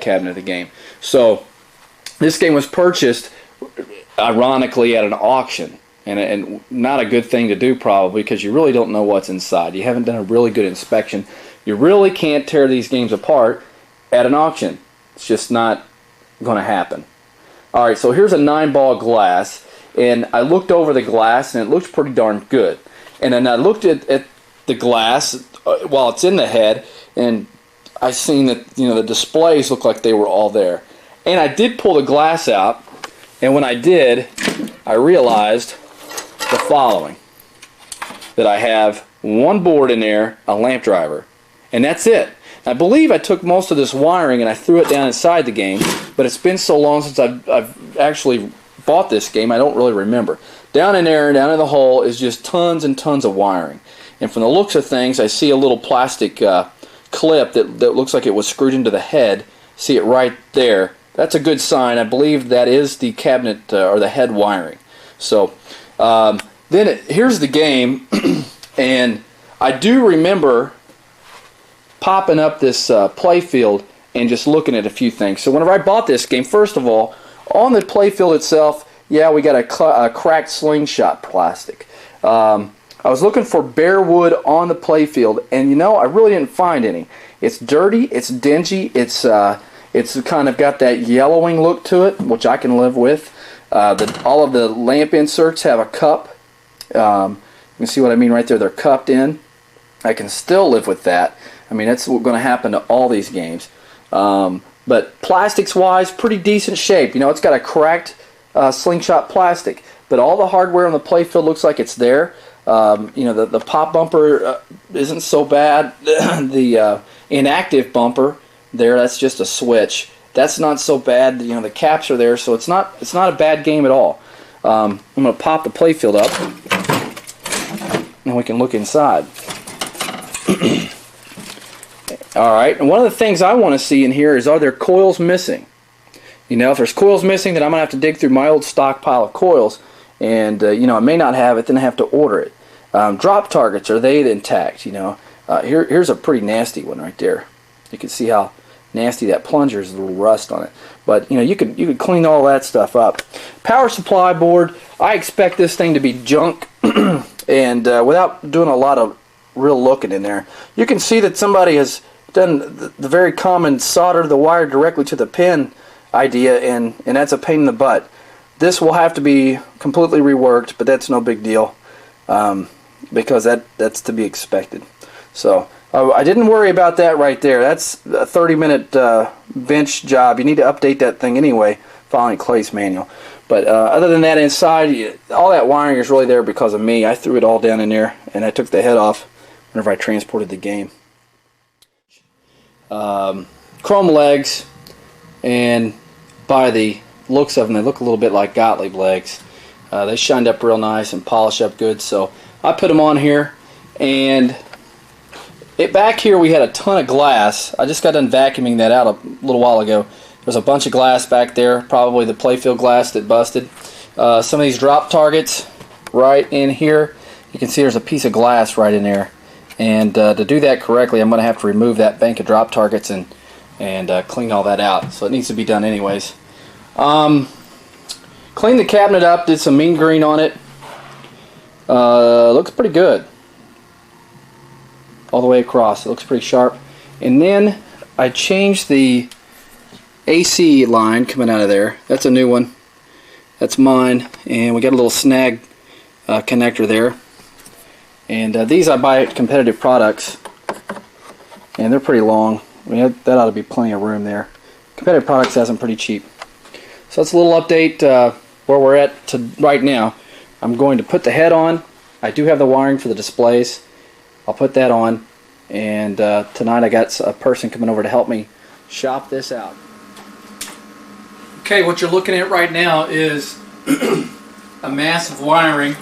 Cabinet of the game. So this game was purchased ironically at an auction, and not a good thing to do probably, because you really don't know what's inside. You haven't done a really good inspection. You really can't tear these games apart at an auction. It's just not going to happen. Alright, so here's a 9-ball glass, and I looked over the glass and it looks pretty darn good. And then I looked at the glass while it's in the head, and I seen that, you know, the displays looked like they were all there. And I did pull the glass out, and when I did, I realized the following. That I have one board in there, a lamp driver, and that's it. I believe I took most of this wiring and I threw it down inside the game, but it's been so long since I've actually bought this game, I don't really remember. Down in there, down in the hole, is just tons and tons of wiring. And from the looks of things, I see a little plastic clip that looks like it was screwed into the head. See it right there. That's a good sign. I believe that is the cabinet or the head wiring. So here's the game, and I do remember popping up this Playfield and just looking at a few things. So whenever I bought this game, first of all, on the Playfield itself, yeah, we got a cracked slingshot plastic. I was looking for bare wood on the Playfield, and you know, I really didn't find any. It's dirty, it's dingy, it's kind of got that yellowing look to it, which I can live with. All of the lamp inserts have a cup. You can see what I mean right there. They're cupped in. I can still live with that. I mean, that's going to happen to all these games. But plastics-wise, pretty decent shape. You know, it's got a cracked slingshot plastic, but all the hardware on the Playfield looks like it's there. You know, the pop bumper isn't so bad. The inactive bumper there, that's just a switch. That's not so bad. You know, the caps are there, so it's not a bad game at all. I'm going to pop the Playfield up, and we can look inside. Alright, and one of the things I want to see in here is, are there coils missing? You know, if there's coils missing, then I'm going to have to dig through my old stockpile of coils, and you know, I may not have it, then I have to order it. Drop targets, are they intact? You know, here's a pretty nasty one right there. You can see how nasty that plunger is, a little rust on it. But you know, you could clean all that stuff up. Power supply board, I expect this thing to be junk, and without doing a lot of real looking in there, you can see that somebody has done the very common solder the wire directly to the pin idea, and that's a pain in the butt. This will have to be completely reworked, but that's no big deal, because that's to be expected. So I didn't worry about that right there. That's a 30-minute bench job. You need to update that thing anyway, following Clay's manual. But other than that, inside, all that wiring is really there because of me. I threw it all down in there, and I took the head off whenever I transported the game. Chrome legs, and by the looks of them, they look a little bit like Gottlieb legs. They shined up real nice and polished up good, so I put them on here. And back here we had a ton of glass. I just got done vacuuming that out a little while ago. There's a bunch of glass back there, probably the Playfield glass that busted. Some of these drop targets right in here, you can see there's a piece of glass right in there. And to do that correctly, I'm going to have to remove that bank of drop targets and clean all that out. So it needs to be done anyways. Cleaned the cabinet up, did some mean green on it. Looks pretty good. All the way across. It looks pretty sharp. And then I changed the AC line coming out of there. That's a new one. That's mine. And we got a little snag connector there. And these I buy at Competitive Products, and they're pretty long. I mean, that ought to be plenty of room there. Competitive Products has them pretty cheap. So that's a little update where we're at right now. I'm going to put the head on. I do have the wiring for the displays. I'll put that on, And tonight I got a person coming over to help me shop this out. Okay, what you're looking at right now is a mass of wiring.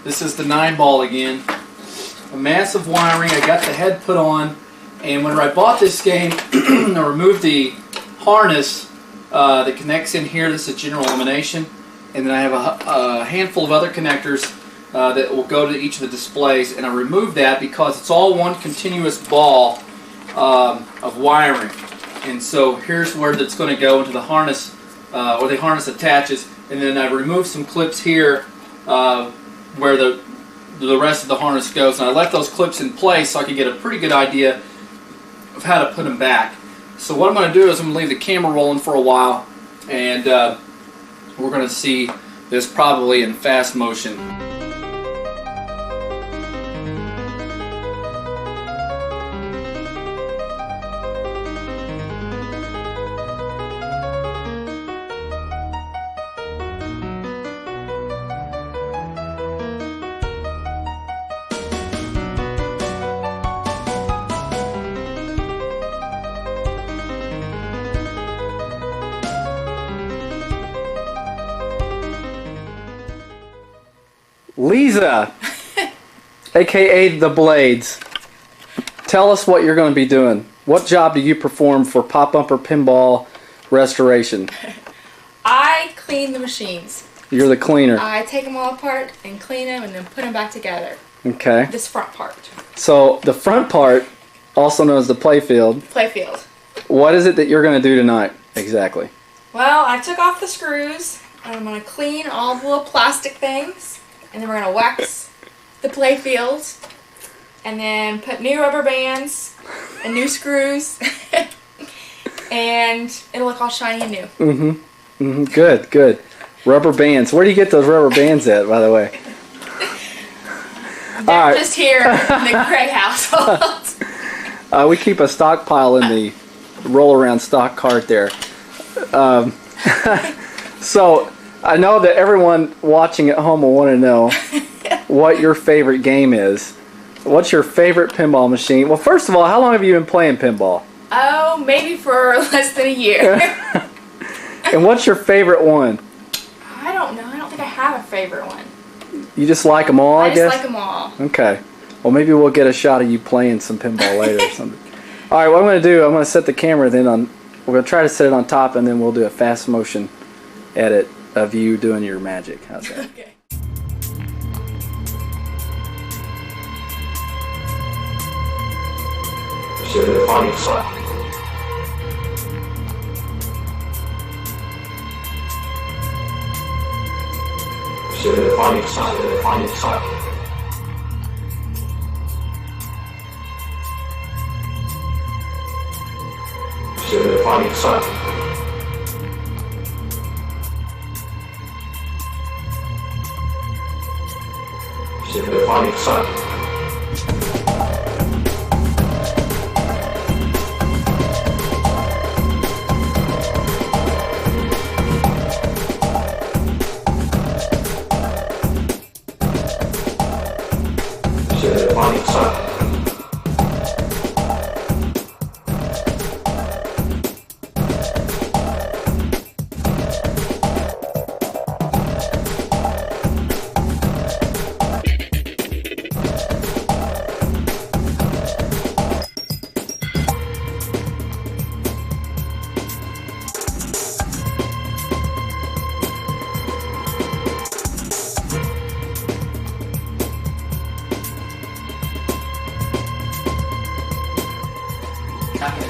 This is the 9-ball again. A mass of wiring. I got the head put on, and when I bought this game, I removed the harness that connects in here. This is general elimination, and then I have a handful of other connectors that will go to each of the displays, and I removed that because it's all one continuous ball of wiring. And so here's where that's going to go into the harness, where the harness attaches, and then I removed some clips here where the rest of the harness goes, and I left those clips in place so I could get a pretty good idea of how to put them back. So what I'm going to do is I'm going to leave the camera rolling for a while, and we're going to see this probably in fast motion. Lisa, aka The Blades, tell us what you're going to be doing. What job do you perform for Pop Bumper Pinball Restoration? I clean the machines. You're the cleaner. I take them all apart and clean them and then put them back together. Okay. This front part. So the front part, also known as the playfield. Playfield. What is it that you're going to do tonight exactly? Well, I took off the screws. I'm going to clean all the little plastic things. And then we're going to wax the playfield. And then put new rubber bands and new screws. And it'll look all shiny and new. Mm-hmm. Mm-hmm. Good, good. Rubber bands. Where do you get those rubber bands at, by the way? They're just here in the Gray household. We keep a stockpile in the roll-around stock cart there. So I know that everyone watching at home will want to know what your favorite game is. What's your favorite pinball machine? Well, first of all, how long have you been playing pinball? Oh, maybe for less than a year. And what's your favorite one? I don't know. I don't think I have a favorite one. You just like them all, I guess? I just like them all. Okay. Well, maybe we'll get a shot of you playing some pinball later or something. All right, what I'm going to do, I'm going to set the camera then on, we're going to try to set it on top, and then we'll do a fast motion edit of you doing your magic. How's that? Okay.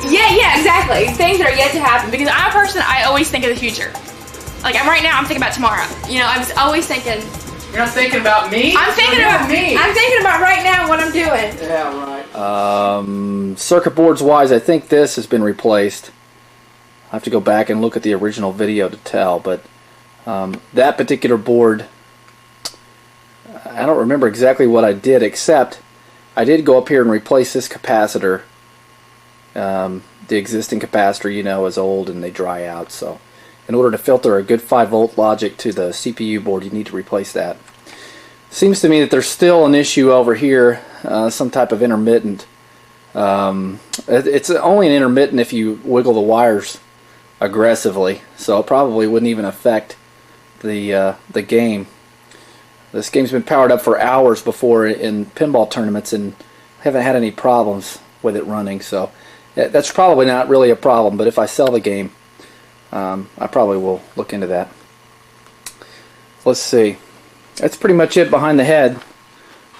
Yeah, exactly. Things that are yet to happen. Because I'm a person, I always think of the future. Like, right now, I'm thinking about tomorrow. You know, I was always thinking. You're not thinking about me? I'm thinking about me. I'm thinking about right now what I'm doing. Yeah, right. Circuit boards wise, I think this has been replaced. I have to go back and look at the original video to tell, but that particular board, I don't remember exactly what I did, except I did go up here and replace this capacitor. The existing capacitor, you know, is old and they dry out, so in order to filter a good 5-volt logic to the CPU board, you need to replace that. Seems to me that there's still an issue over here, some type of intermittent It's only an intermittent if you wiggle the wires aggressively, so it probably wouldn't even affect the game. This game's been powered up for hours before in pinball tournaments, and haven't had any problems with it running, so that's probably not really a problem. But if I sell the game, I probably will look into that. Let's see. That's pretty much it behind the head.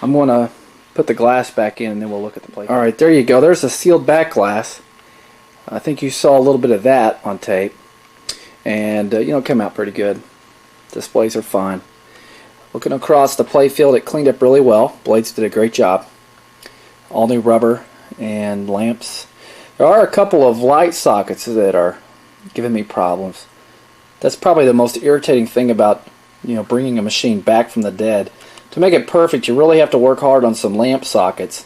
I'm going to put the glass back in, and then we'll look at the plate. Alright, there you go. There's a sealed back glass. I think you saw a little bit of that on tape. And, you know, it came out pretty good. Displays are fine. Looking across the playfield, it cleaned up really well. Blades did a great job. All new rubber and lamps. There are a couple of light sockets that are giving me problems. That's probably the most irritating thing about, you know, bringing a machine back from the dead. To make it perfect, you really have to work hard on some lamp sockets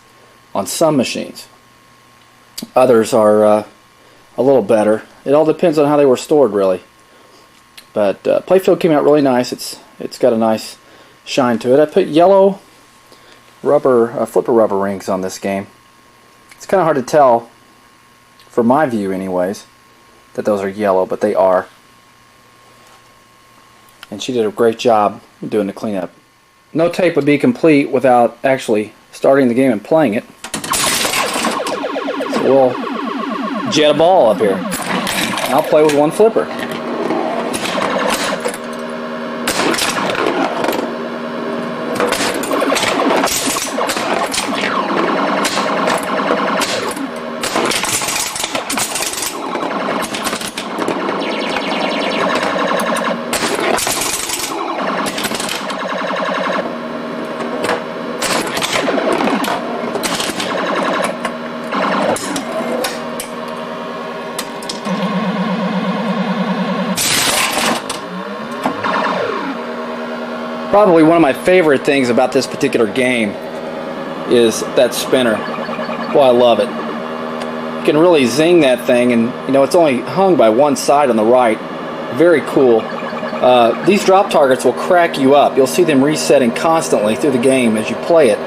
on some machines. Others are a little better. It all depends on how they were stored, really. But Playfield came out really nice. It's got a nice shine to it. I put yellow rubber, flipper rubber rings on this game. It's kind of hard to tell, from my view anyways, that those are yellow, but they are. And she did a great job doing the cleanup. No tape would be complete without actually starting the game and playing it. So we'll jet a ball up here. I'll play with one flipper. Probably one of my favorite things about this particular game is that spinner. Boy, I love it. You can really zing that thing, and you know, it's only hung by one side on the right. Very cool. These drop targets will crack you up. You'll see them resetting constantly through the game as you play it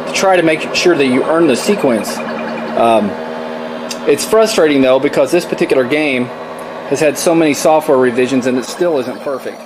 to try to make sure that you earn the sequence. It's frustrating though, because this particular game has had so many software revisions and it still isn't perfect.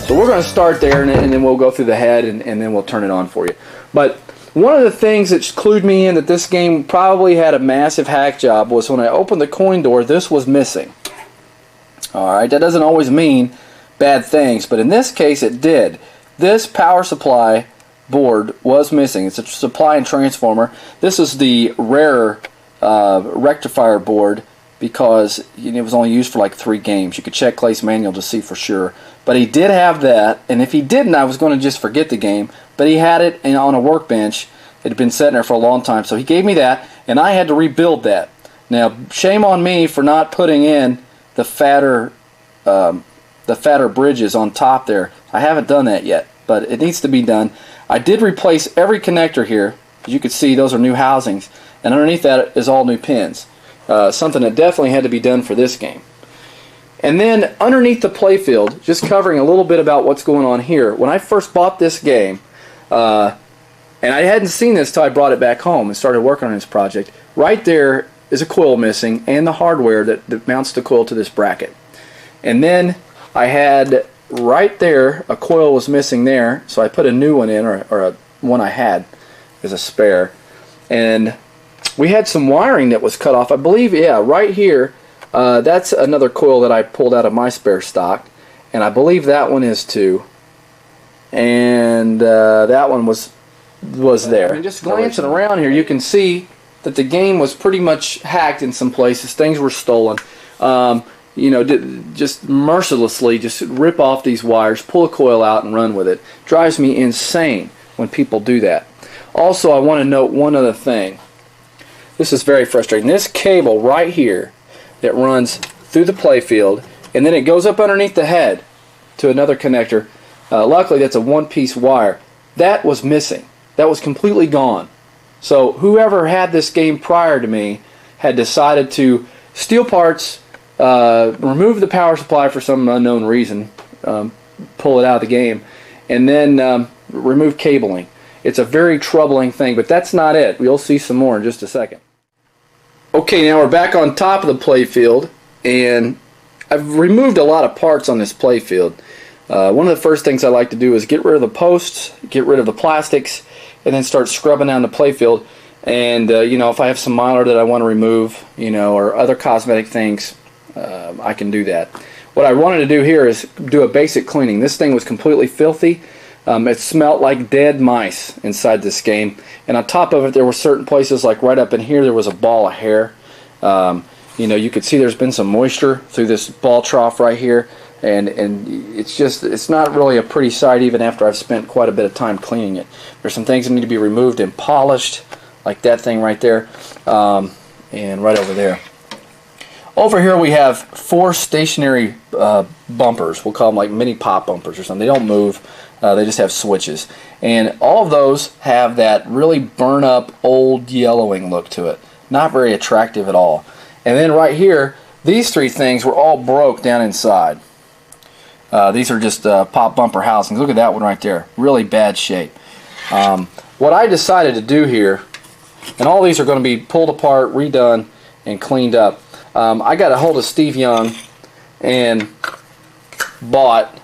So we're going to start there, and then we'll go through the head, and then we'll turn it on for you. But one of the things that clued me in that this game probably had a massive hack job was when I opened the coin door, this was missing. Alright, that doesn't always mean bad things, but in this case it did. This power supply board was missing. It's a supply and transformer. This is the rarer rectifier board because it was only used for like 3 games. You could check Clay's manual to see for sure. But he did have that, and if he didn't, I was going to just forget the game. But he had it on a workbench. It had been sitting there for a long time, so he gave me that, and I had to rebuild that. Now, shame on me for not putting in the fatter bridges on top there. I haven't done that yet, but it needs to be done. I did replace every connector here. As you can see, those are new housings, and underneath that is all new pins. Something that definitely had to be done for this game. And then underneath the playfield, just covering a little bit about what's going on here. When I first bought this game, and I hadn't seen this till I brought it back home and started working on this project, right there is a coil missing and the hardware that mounts the coil to this bracket. And then I had right there, a coil was missing there, so I put a new one in, or one I had as a spare. And we had some wiring that was cut off, I believe, yeah, right here. That's another coil that I pulled out of my spare stock, and I believe that one is too. And that one was there. And just glancing around here, you can see that the game was pretty much hacked in some places. Things were stolen. You know, just mercilessly just rip off these wires, pull a coil out, and run with it. Drives me insane when people do that. Also, I want to note one other thing. This is very frustrating. This cable right here that runs through the playfield, and then it goes up underneath the head to another connector. Luckily, that's a one-piece wire. That was missing. That was completely gone. So whoever had this game prior to me had decided to steal parts, remove the power supply for some unknown reason, pull it out of the game, and then remove cabling. It's a very troubling thing, but that's not it. We'll see some more in just a second. Okay, now we're back on top of the playfield, and I've removed a lot of parts on this playfield. One of the first things I like to do is get rid of the posts, get rid of the plastics, and then start scrubbing down the playfield. And you know, if I have some mylar that I want to remove, you know, or other cosmetic things, I can do that. What I wanted to do here is do a basic cleaning. This thing was completely filthy. It smelled like dead mice inside this game, and on top of it there were certain places, like right up in here there was a ball of hair. You know, you could see there's been some moisture through this ball trough right here, and it's not really a pretty sight even after I've spent quite a bit of time cleaning it. There's some things that need to be removed and polished, like that thing right there, and right over there. Over here we have 4 stationary bumpers. We'll call them like mini pop bumpers or something. They don't move. They just have switches. And all of those have that really burn up old yellowing look to it. Not very attractive at all. And then right here, these 3 things were all broke down inside. These are just pop bumper housings. Look at that one right there. Really bad shape. What I decided to do here, and all these are going to be pulled apart, redone, and cleaned up. I got a hold of Steve Young and bought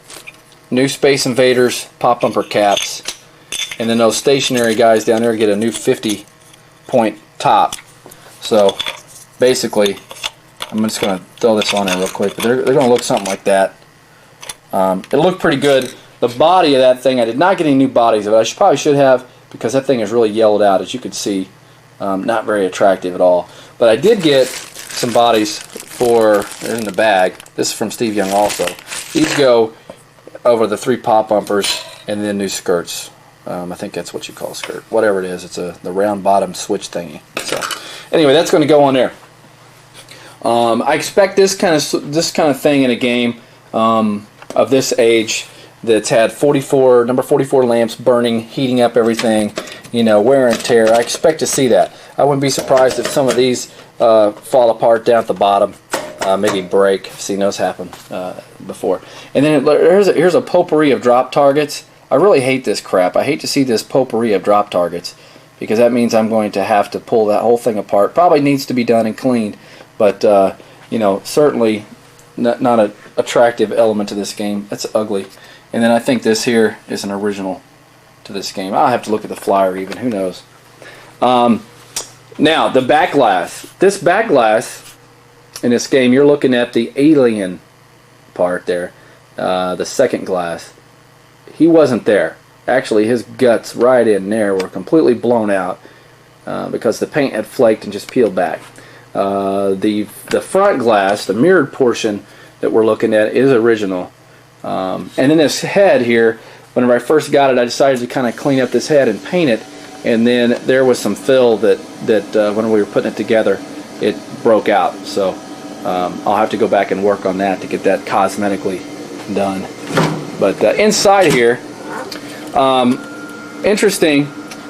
new Space Invaders pop bumper caps, and then those stationary guys down there get a new 50-point top. So basically, I'm just going to throw this on there real quick, but they're going to look something like that. It looked pretty good. The body of that thing, I did not get any new bodies of it. I probably should have, because that thing is really yellowed out, as you can see. Not very attractive at all. But I did get some bodies for, they're in the bag. This is from Steve Young also. These go over the 3 pop bumpers and then new skirts. I think that's what you call a skirt. Whatever it is, it's the round bottom switch thingy. So anyway, that's going to go on there. I expect this kind of thing in a game of this age that's had number 44 lamps burning, heating up everything, you know, wear and tear. I expect to see that. I wouldn't be surprised if some of these fall apart down at the bottom, maybe break. I've seen those happen before. And then here's a potpourri of drop targets. I really hate this crap. I hate to see this potpourri of drop targets, because that means I'm going to have to pull that whole thing apart. Probably needs to be done and cleaned, but you know, certainly not an attractive element to this game. That's ugly. And then I think this here is an original to this game. I'll have to look at the flyer even. Who knows? Now, the backglass. This backglass in this game, you're looking at the alien part there, the second glass. He wasn't there. Actually, his guts right in there were completely blown out because the paint had flaked and just peeled back. The front glass, the mirrored portion that we're looking at, is original. And then this head here, whenever I first got it, I decided to kind of clean up this head and paint it. And then there was some fill that when we were putting it together, it broke out. So I'll have to go back and work on that to get that cosmetically done. But inside here, interesting,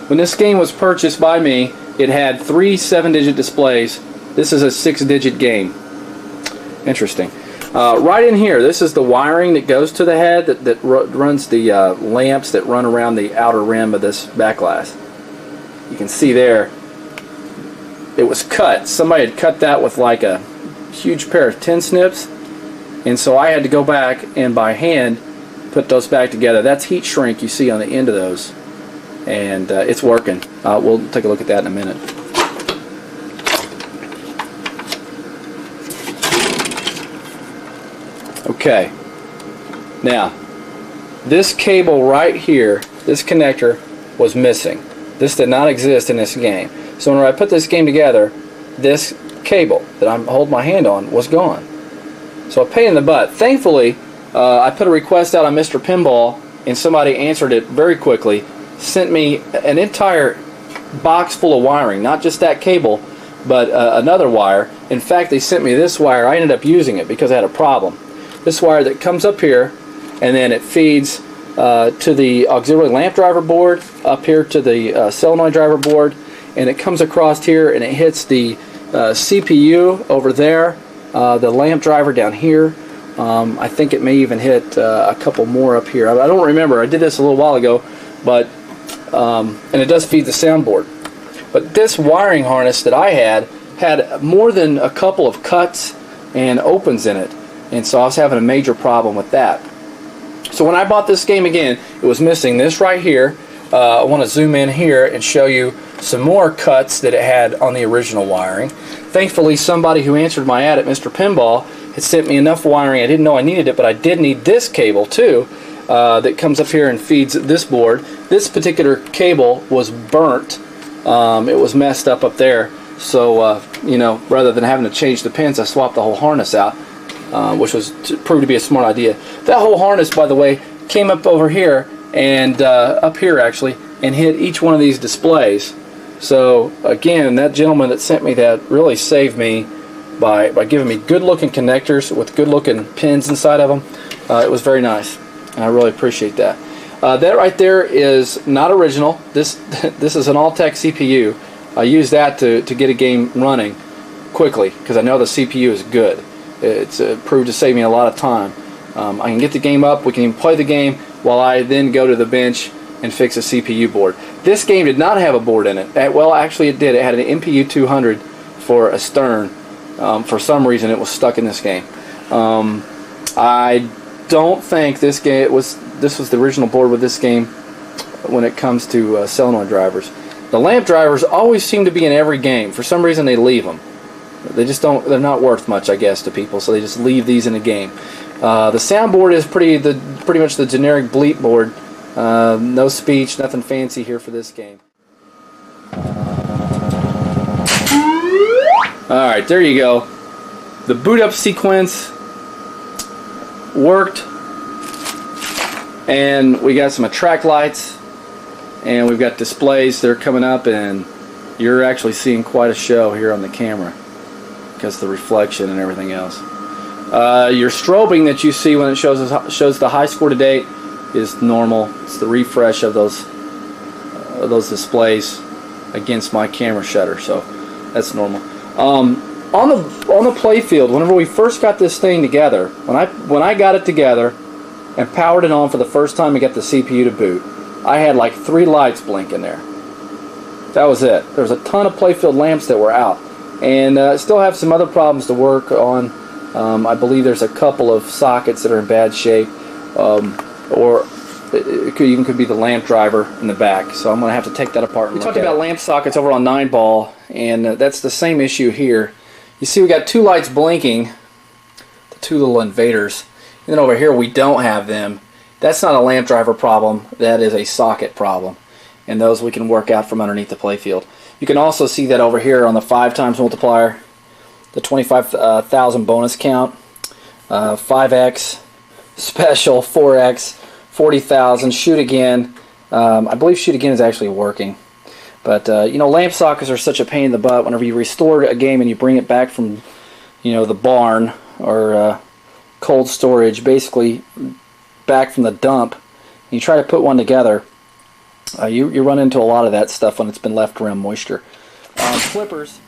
when this game was purchased by me, it had 3 7-digit displays. This is a 6-digit game. Interesting. Right in here, this is the wiring that goes to the head that runs the lamps that run around the outer rim of this backglass. You can see there, it was cut. Somebody had cut that with like a huge pair of tin snips, and so I had to go back and by hand put those back together. That's heat shrink you see on the end of those, and it's working. We'll take a look at that in a minute. Okay, now this cable right here, this connector, was missing. This did not exist in this game. So when I put this game together, this cable that I'm holding my hand on was gone. So a pain in the butt. Thankfully, I put a request out on Mr. Pinball, and somebody answered it very quickly, sent me an entire box full of wiring, not just that cable, but another wire. In fact, they sent me this wire. I ended up using it because I had a problem. This wire that comes up here, and then it feeds to the auxiliary lamp driver board, up here to the solenoid driver board, and it comes across here and it hits the CPU over there, the lamp driver down here. I think it may even hit a couple more up here. I don't remember. I did this a little while ago, but and it does feed the soundboard. But this wiring harness that I had more than a couple of cuts and opens in it, and so I was having a major problem with that. So when I bought this game again, it was missing this right here. I want to zoom in here and show you some more cuts that it had on the original wiring. Thankfully, somebody who answered my ad at Mr. Pinball had sent me enough wiring. I didn't know I needed it, but I did need this cable too, that comes up here and feeds this board. This particular cable was burnt. It was messed up there. So, you know, rather than having to change the pins, I swapped the whole harness out, which proved to be a smart idea. That whole harness, by the way, came up over here and up here actually, and hit each one of these displays. So again, that gentleman that sent me that really saved me by giving me good looking connectors with good looking pins inside of them. It was very nice, and I really appreciate that. That right there is not original. This is an All-Tech CPU. I use that to get a game running quickly because I know the CPU is good. It's proved to save me a lot of time. I can get the game up, we can even play the game while I then go to the bench and fix a CPU board. This game did not have a board in it. Well, actually it did. It had an MPU 200 for a stern. For some reason it was stuck in this game. I don't think this was the original board with this game when it comes to solenoid drivers. The lamp drivers always seem to be in every game. For some reason they leave them. They just don't. They're not worth much, I guess, to people, so they just leave these in a game. The soundboard is pretty much the generic bleep board. No speech, nothing fancy here for this game. Alright, there you go. The boot up sequence worked, and we got some attract lights, and we've got displays that are coming up, and you're actually seeing quite a show here on the camera because of the reflection and everything else. Your strobing that you see when it shows the high score to date is normal. It's the refresh of those displays against my camera shutter, so that's normal. On the playfield, whenever we first got this thing together, when I got it together and powered it on for the first time and got the CPU to boot, I had like 3 lights blinking there. That was it. There was a ton of playfield lamps that were out, and still have some other problems to work on. I believe there's a couple of sockets that are in bad shape, or it could be the lamp driver in the back, so I'm going to have to take that apart and look at it. We talked about lamp sockets over on 9-ball, and that's the same issue here. You see we got 2 lights blinking, the 2 little invaders, and then over here we don't have them. That's not a lamp driver problem, that is a socket problem, and those we can work out from underneath the playfield. You can also see that over here on the 5x multiplier, the 25,000 bonus count, 5x, special, 4x, 40,000, shoot again. I believe shoot again is actually working. But you know, lamp sockets are such a pain in the butt. Whenever you restore a game and you bring it back from, you know, the barn or cold storage, basically back from the dump, and you try to put one together, you run into a lot of that stuff when it's been left around moisture. Flippers.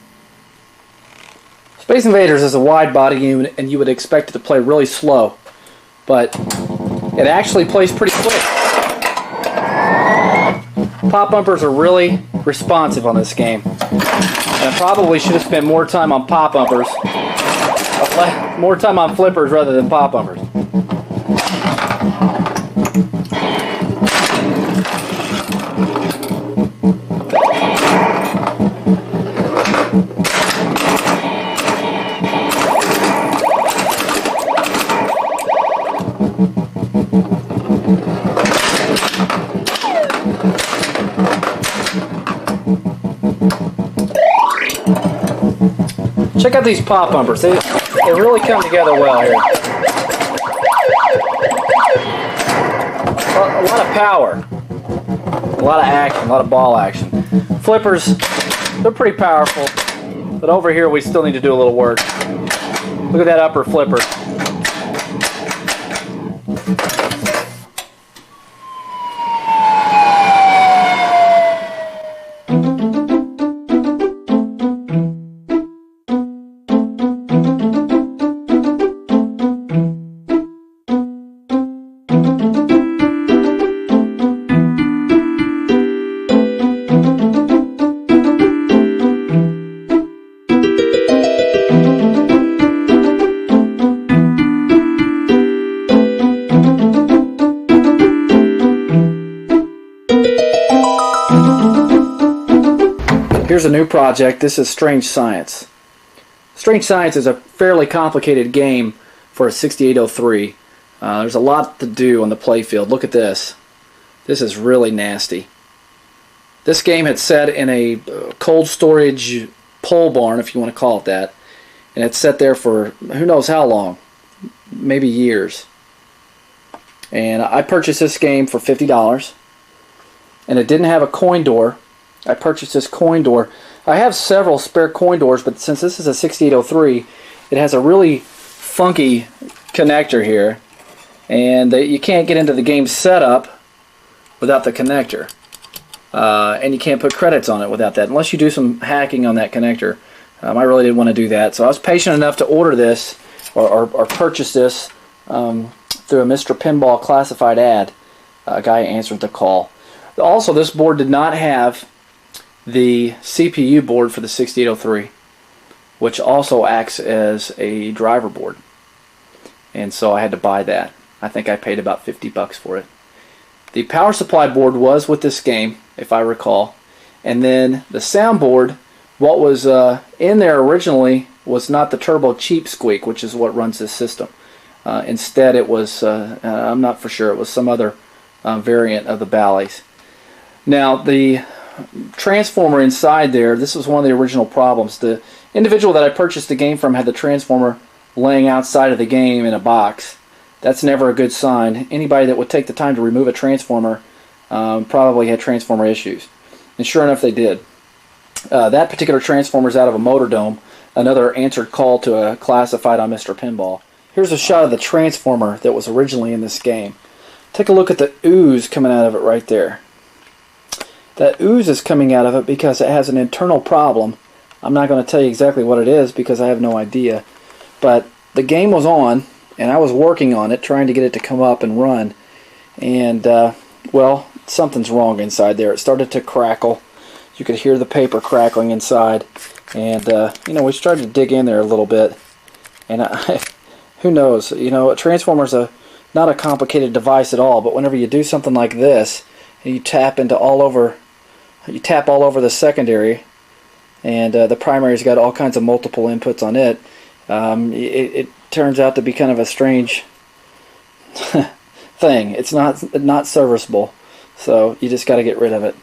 Space Invaders is a wide body unit, and you would expect it to play really slow, but it actually plays pretty quick. Pop bumpers are really responsive on this game, and I probably should have spent more time on pop bumpers, more time on flippers rather than pop bumpers. Check out these pop bumpers. They really come together well here. A lot of power, a lot of action, a lot of ball action. Flippers, they're pretty powerful. But over here we still need to do a little work. Look at that upper flipper. Here's a new project. This is Strange Science. Strange Science is a fairly complicated game for a 6803. There's a lot to do on the playfield. Look at this. This is really nasty. This game had set in a cold storage pole barn, if you want to call it that, and it's set there for who knows how long, maybe years. And I purchased this game for $50, and it didn't have a coin door. I purchased this coin door. I have several spare coin doors, but since this is a 6803, it has a really funky connector here, and you can't get into the game setup without the connector, and you can't put credits on it without that, unless you do some hacking on that connector. I really didn't want to do that, so I was patient enough to order this or purchase this through a Mr. Pinball classified ad. A guy answered the call. Also, this board did not have the CPU board for the 6803, which also acts as a driver board, and so I had to buy that. I think I paid about $50 for it. The power supply board was with this game, if I recall, and then the soundboard, what was in there originally was not the turbo cheap squeak, which is what runs this system. Instead it was, I'm not for sure, it was some other variant of the Bally's. Now the transformer inside there, this was one of the original problems. The individual that I purchased the game from had the transformer laying outside of the game in a box. That's never a good sign. Anybody that would take the time to remove a transformer probably had transformer issues. And sure enough, they did. That particular transformer is out of a motor dome, another answered call to a classified on Mr. Pinball. Here's a shot of the transformer that was originally in this game. Take a look at the ooze coming out of it right there. That ooze is coming out of it because it has an internal problem. I'm not going to tell you exactly what it is because I have no idea. But the game was on, and I was working on it, trying to get it to come up and run. And, well, something's wrong inside there. It started to crackle. You could hear the paper crackling inside. And, you know, we started to dig in there a little bit. And who knows? You know, a transformer's not a complicated device at all. But whenever you do something like this, and you tap all over the secondary, and the primary's got all kinds of multiple inputs on it. It turns out to be kind of a strange thing. It's not serviceable, so you just got to get rid of it.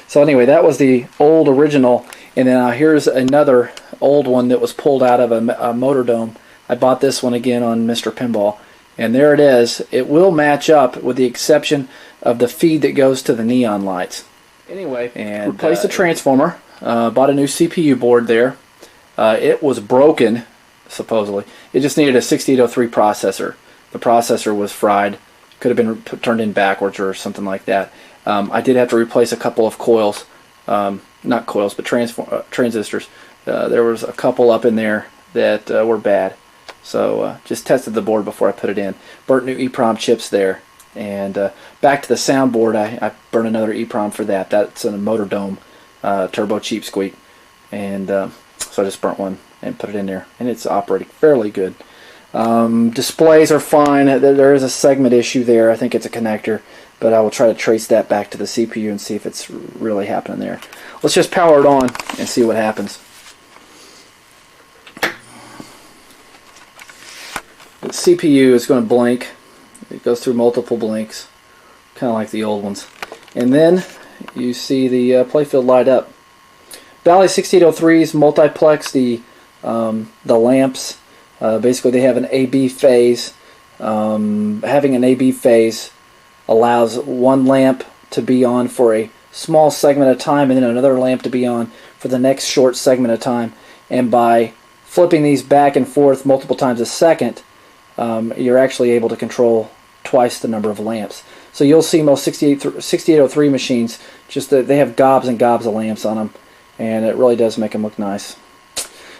So anyway, that was the old original, and then here's another old one that was pulled out of a motor dome. I bought this one again on Mr. Pinball, and there it is. It will match up with the exception of the feed that goes to the neon lights. Anyway, and replaced the transformer, bought a new CPU board there. It was broken, supposedly. It just needed a 6803 processor. The processor was fried, could have been turned in backwards or something like that. I did have to replace a couple of coils, not coils, but transistors. There was a couple up in there that were bad. So just tested the board before I put it in. Burnt new EEPROM chips there. And back to the soundboard, I burned another EEPROM for that. That's a motor dome turbo cheap squeak. And so I just burnt one and put it in there. And it's operating fairly good. Displays are fine. There is a segment issue there. I think it's a connector. But I will try to trace that back to the CPU and see if it's really happening there. Let's just power it on and see what happens. The CPU is going to blink. It goes through multiple blinks, kind of like the old ones. And then you see the playfield light up. Bally 6803s multiplex the lamps. Basically, they have an AB phase. Having an AB phase allows one lamp to be on for a small segment of time, and then another lamp to be on for the next short segment of time. and by flipping these back and forth multiple times a second, you're actually able to control twice the number of lamps. So you'll see most 6803 machines, just that they have gobs and gobs of lamps on them, and it really does make them look nice.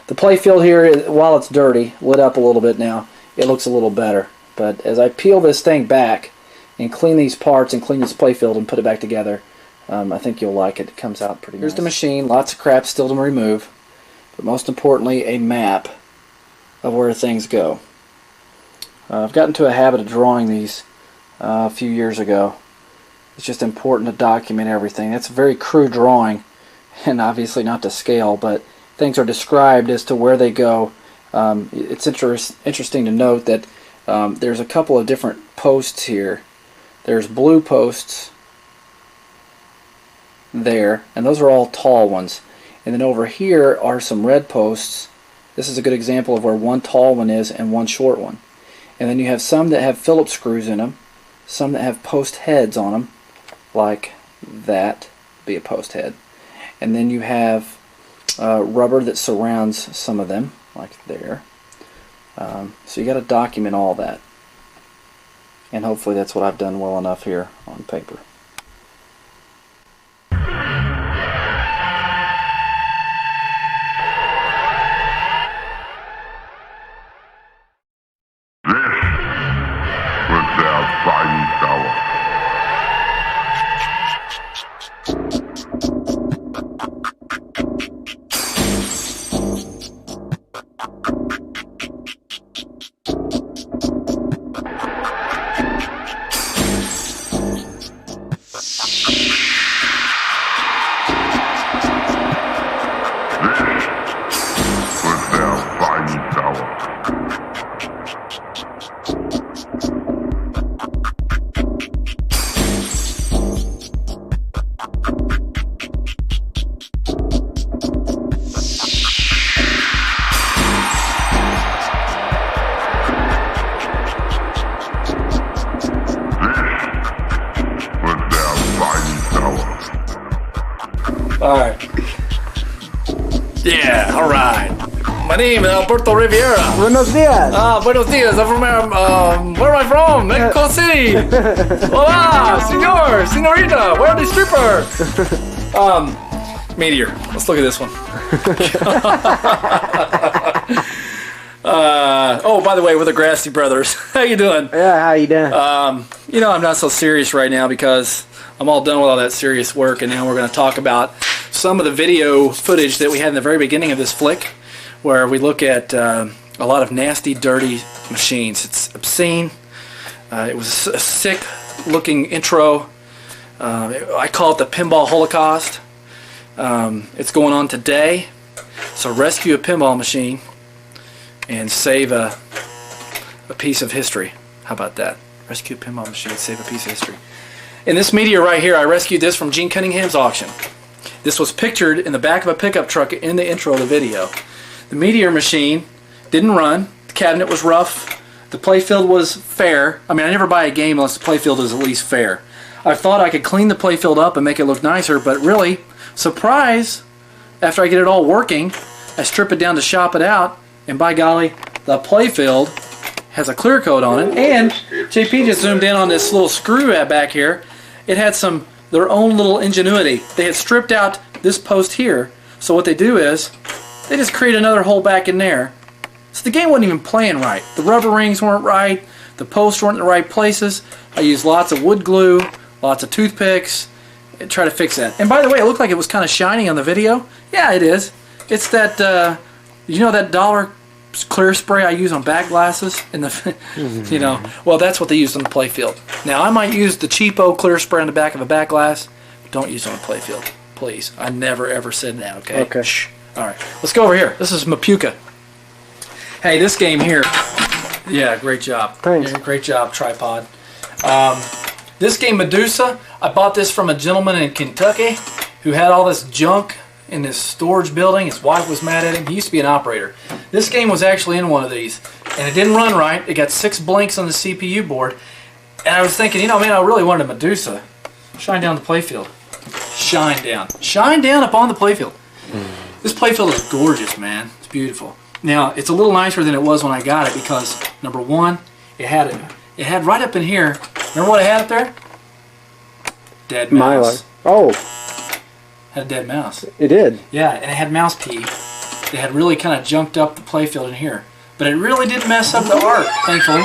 The playfield here, while it's dirty, lit up a little bit now, it looks a little better. But as I peel this thing back and clean these parts and clean this playfield and put it back together, I think you'll like it. It comes out pretty nice. Here's the machine, lots of crap still to remove, but most importantly, a map of where things go. I've gotten into a habit of drawing these a few years ago. It's just important to document everything. It's a very crude drawing, and obviously not to scale, but things are described as to where they go. It's interesting to note that there's a couple of different posts here. There's blue posts there, and those are all tall ones. And then over here are some red posts. This is a good example of where one tall one is and one short one. And then you have some that have Phillips screws in them, some that have post heads on them, like that, be a post head. And then you have rubber that surrounds some of them, like there. So you got to document all that. And hopefully that's what I've done well enough here on paper. Alright. Yeah, alright. My name is Alberto Riviera. Buenos dias. Buenos dias. I'm from, where am I from? Mexico City. Hola, senor, senorita, where are the strippers? Meteor. Let's look at this one. Oh, by the way, we're the Grassy Brothers. How you doing? Yeah, how you doing? You know, I'm not so serious right now because I'm all done with all that serious work, and now we're going to talk about some of the video footage that we had in the very beginning of this flick, where we look at a lot of nasty, dirty machines. It's obscene. It was a sick-looking intro. I call it the Pinball Holocaust. It's going on today. So rescue a pinball machine and save a piece of history. How about that? Rescue a pinball machine, save a piece of history. In this Meteor right here, I rescued this from Gene Cunningham's auction. This was pictured in the back of a pickup truck in the intro of the video. The Meteor machine didn't run. The cabinet was rough. The playfield was fair. I mean, I never buy a game unless the playfield is at least fair. I thought I could clean the playfield up and make it look nicer, but really, surprise, after I get it all working, I strip it down to shop it out, and by golly, the playfield has a clear coat on it. And JP just zoomed in on this little screw back here. It had their own little ingenuity. They had stripped out this post here, so what they do is they just create another hole back in there. So the game wasn't even playing right. The rubber rings weren't right, the posts weren't in the right places. I used lots of wood glue, lots of toothpicks, and try to fix that. And by the way, it looked like it was kind of shiny on the video. Yeah, it is. It's that, you know that $1 clear spray I use on Backglasses in the, you know, well, that's what they used on the playfield. Now I might use the cheapo clear spray on the back of a Backglass, but don't use it on the playfield, please. I never ever said that. Okay. Okay. Shh. All right. Let's go over here. This is Mapuka. Hey, this game here. Yeah, great job. Thanks. Yeah, great job, tripod. This game Medusa, I bought this from a gentleman in Kentucky who had all this junk in this storage building. His wife was mad at him. He used to be an operator. This game was actually in one of these, and it didn't run right. It got 6 blinks on the CPU board, and I was thinking, you know, man, I really wanted a Medusa. Shine down the playfield. Shine down. Shine down upon the playfield. This Playfield is gorgeous, man. It's beautiful. Now, it's a little nicer than it was when I got it because, number one, it had right up in here, remember what it had up there? Dead mouse. Mylar. Oh. Had a dead mouse. It did. Yeah, and it had mouse pee. It had really kind of junked up the Playfield in here. But it really didn't mess up the art, thankfully.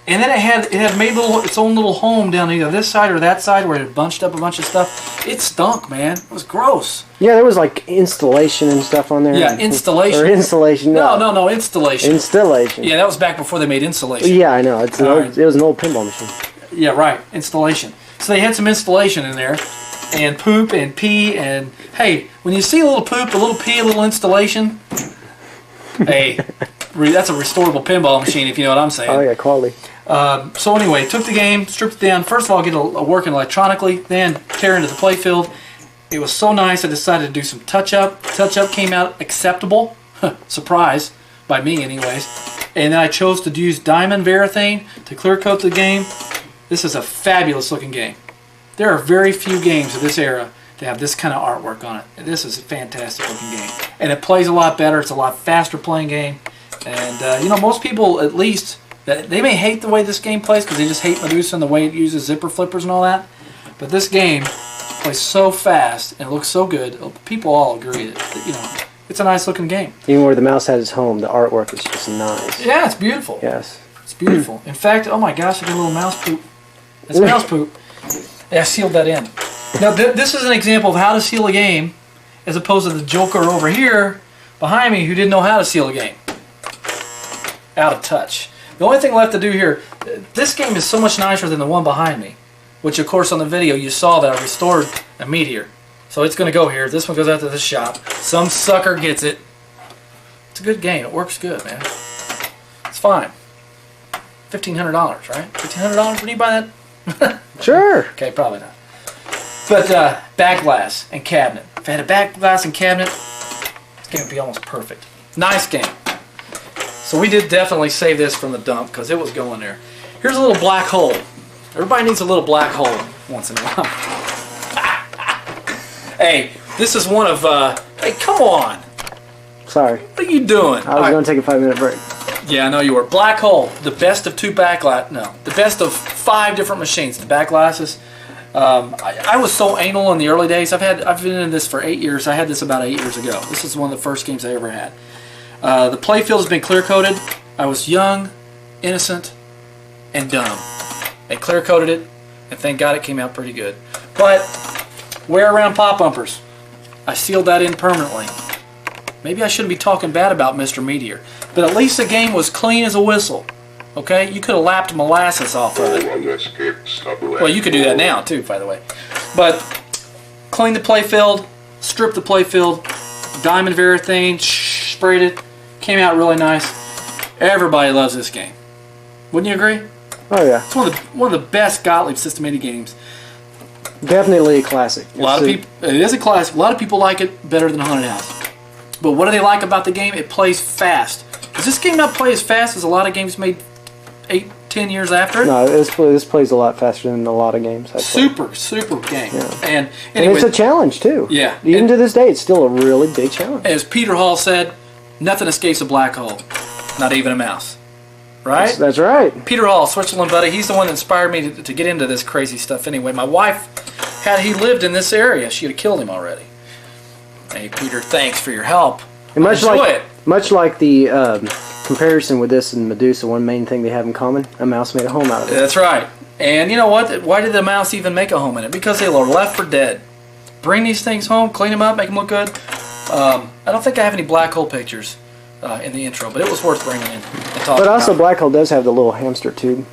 And then it had made its own little home down either this side or that side where it had bunched up a bunch of stuff. It stunk, man. It was gross. Yeah, there was like installation and stuff on there. Yeah, installation. Or installation. No, installation. Installation. Yeah, that was back before they made insulation. Yeah, I know. It was an old pinball machine. Yeah, right. Installation. So they had some installation in there, and poop and pee, and hey, when you see a little poop, a little pee, a little installation, hey, that's a restorable pinball machine, if you know what I'm saying. Oh yeah, quality. So anyway, took the game, stripped it down. First of all, get it working electronically, then tear into the Playfield. It was so nice, I decided to do some touch-up. Touch-up came out acceptable. Surprise, by me anyways. And then I chose to use diamond varathane to clear coat the game. This is a fabulous looking game. There are very few games of this era that have this kind of artwork on it. This is a fantastic looking game. And it plays a lot better. It's a lot faster playing game. And, you know, most people, at least, they may hate the way this game plays because they just hate Medusa and the way it uses zipper flippers and all that. But this game plays so fast and it looks so good. People all agree that, you know, it's a nice looking game. Even where the mouse had its home, the artwork is just nice. Yeah, it's beautiful. Yes. It's beautiful. In fact, oh my gosh, I got a little mouse poop. It's mouse poop. Yeah, I sealed that in. Now, this is an example of how to seal a game as opposed to the joker over here behind me who didn't know how to seal a game. Out of touch. The only thing left to do here, this game is so much nicer than the one behind me, which of course on the video you saw that I restored a Meteor. So it's going to go here. This one goes out to this shop. Some sucker gets it. It's a good game. It works good, man. It's fine. $1,500, right? $1,500 when you buy that? Sure. Okay, probably not. But backglass and cabinet. If I had a backglass and cabinet, this game would be almost perfect. Nice game. So we did definitely save this from the dump because it was going there. Here's a little black hole. Everybody needs a little black hole once in a while. Hey, this is one of, hey, come on. Sorry. What are you doing? I was going to take a 5-minute break. Yeah, I know you were. Black hole, the best of two backglass, no, the best of 5 different machines. The backglasses. I was so anal in the early days. I've been in this for 8 years. I had this about 8 years ago. This is one of the first games I ever had. The Playfield has been clear coated. I was young, innocent, and dumb. They clear coated it, and thank God it came out pretty good. But wear around pop bumpers. I sealed that in permanently. Maybe I shouldn't be talking bad about Mr. Meteor, but at least the game was clean as a whistle. Okay, you could have lapped molasses off of it. Well, you could do that now too, by the way. But clean the Playfield, strip the Playfield, diamond varathane, sprayed it, came out really nice. Everybody loves this game. Wouldn't you agree? Oh yeah. It's one of the best Gottlieb Systematic games. Definitely a classic. A lot of people. It is a classic. A lot of people like it better than Haunted House. But what do they like about the game? It plays fast. Does this game not play as fast as a lot of games made 8-10 years after it? No, this plays a lot faster than a lot of games I've played. Super game. Yeah. And it's a challenge too. Yeah. Even to this day, it's still a really big challenge. As Peter Hall said, nothing escapes a black hole. Not even a mouse. Right? That's right. Peter Hall, Switzerland buddy, he's the one that inspired me to get into this crazy stuff anyway. My wife, had he lived in this area, she would have killed him already. Hey, Peter, thanks for your help. And much like the comparison with this and Medusa, one main thing they have in common, a mouse made a home out of it. That's right. And you know what? Why did the mouse even make a home in it? Because they were left for dead. Bring these things home, clean them up, make them look good. I don't think I have any black hole pictures in the intro, but it was worth bringing in and talking But also, about. black hole does have the little hamster tube.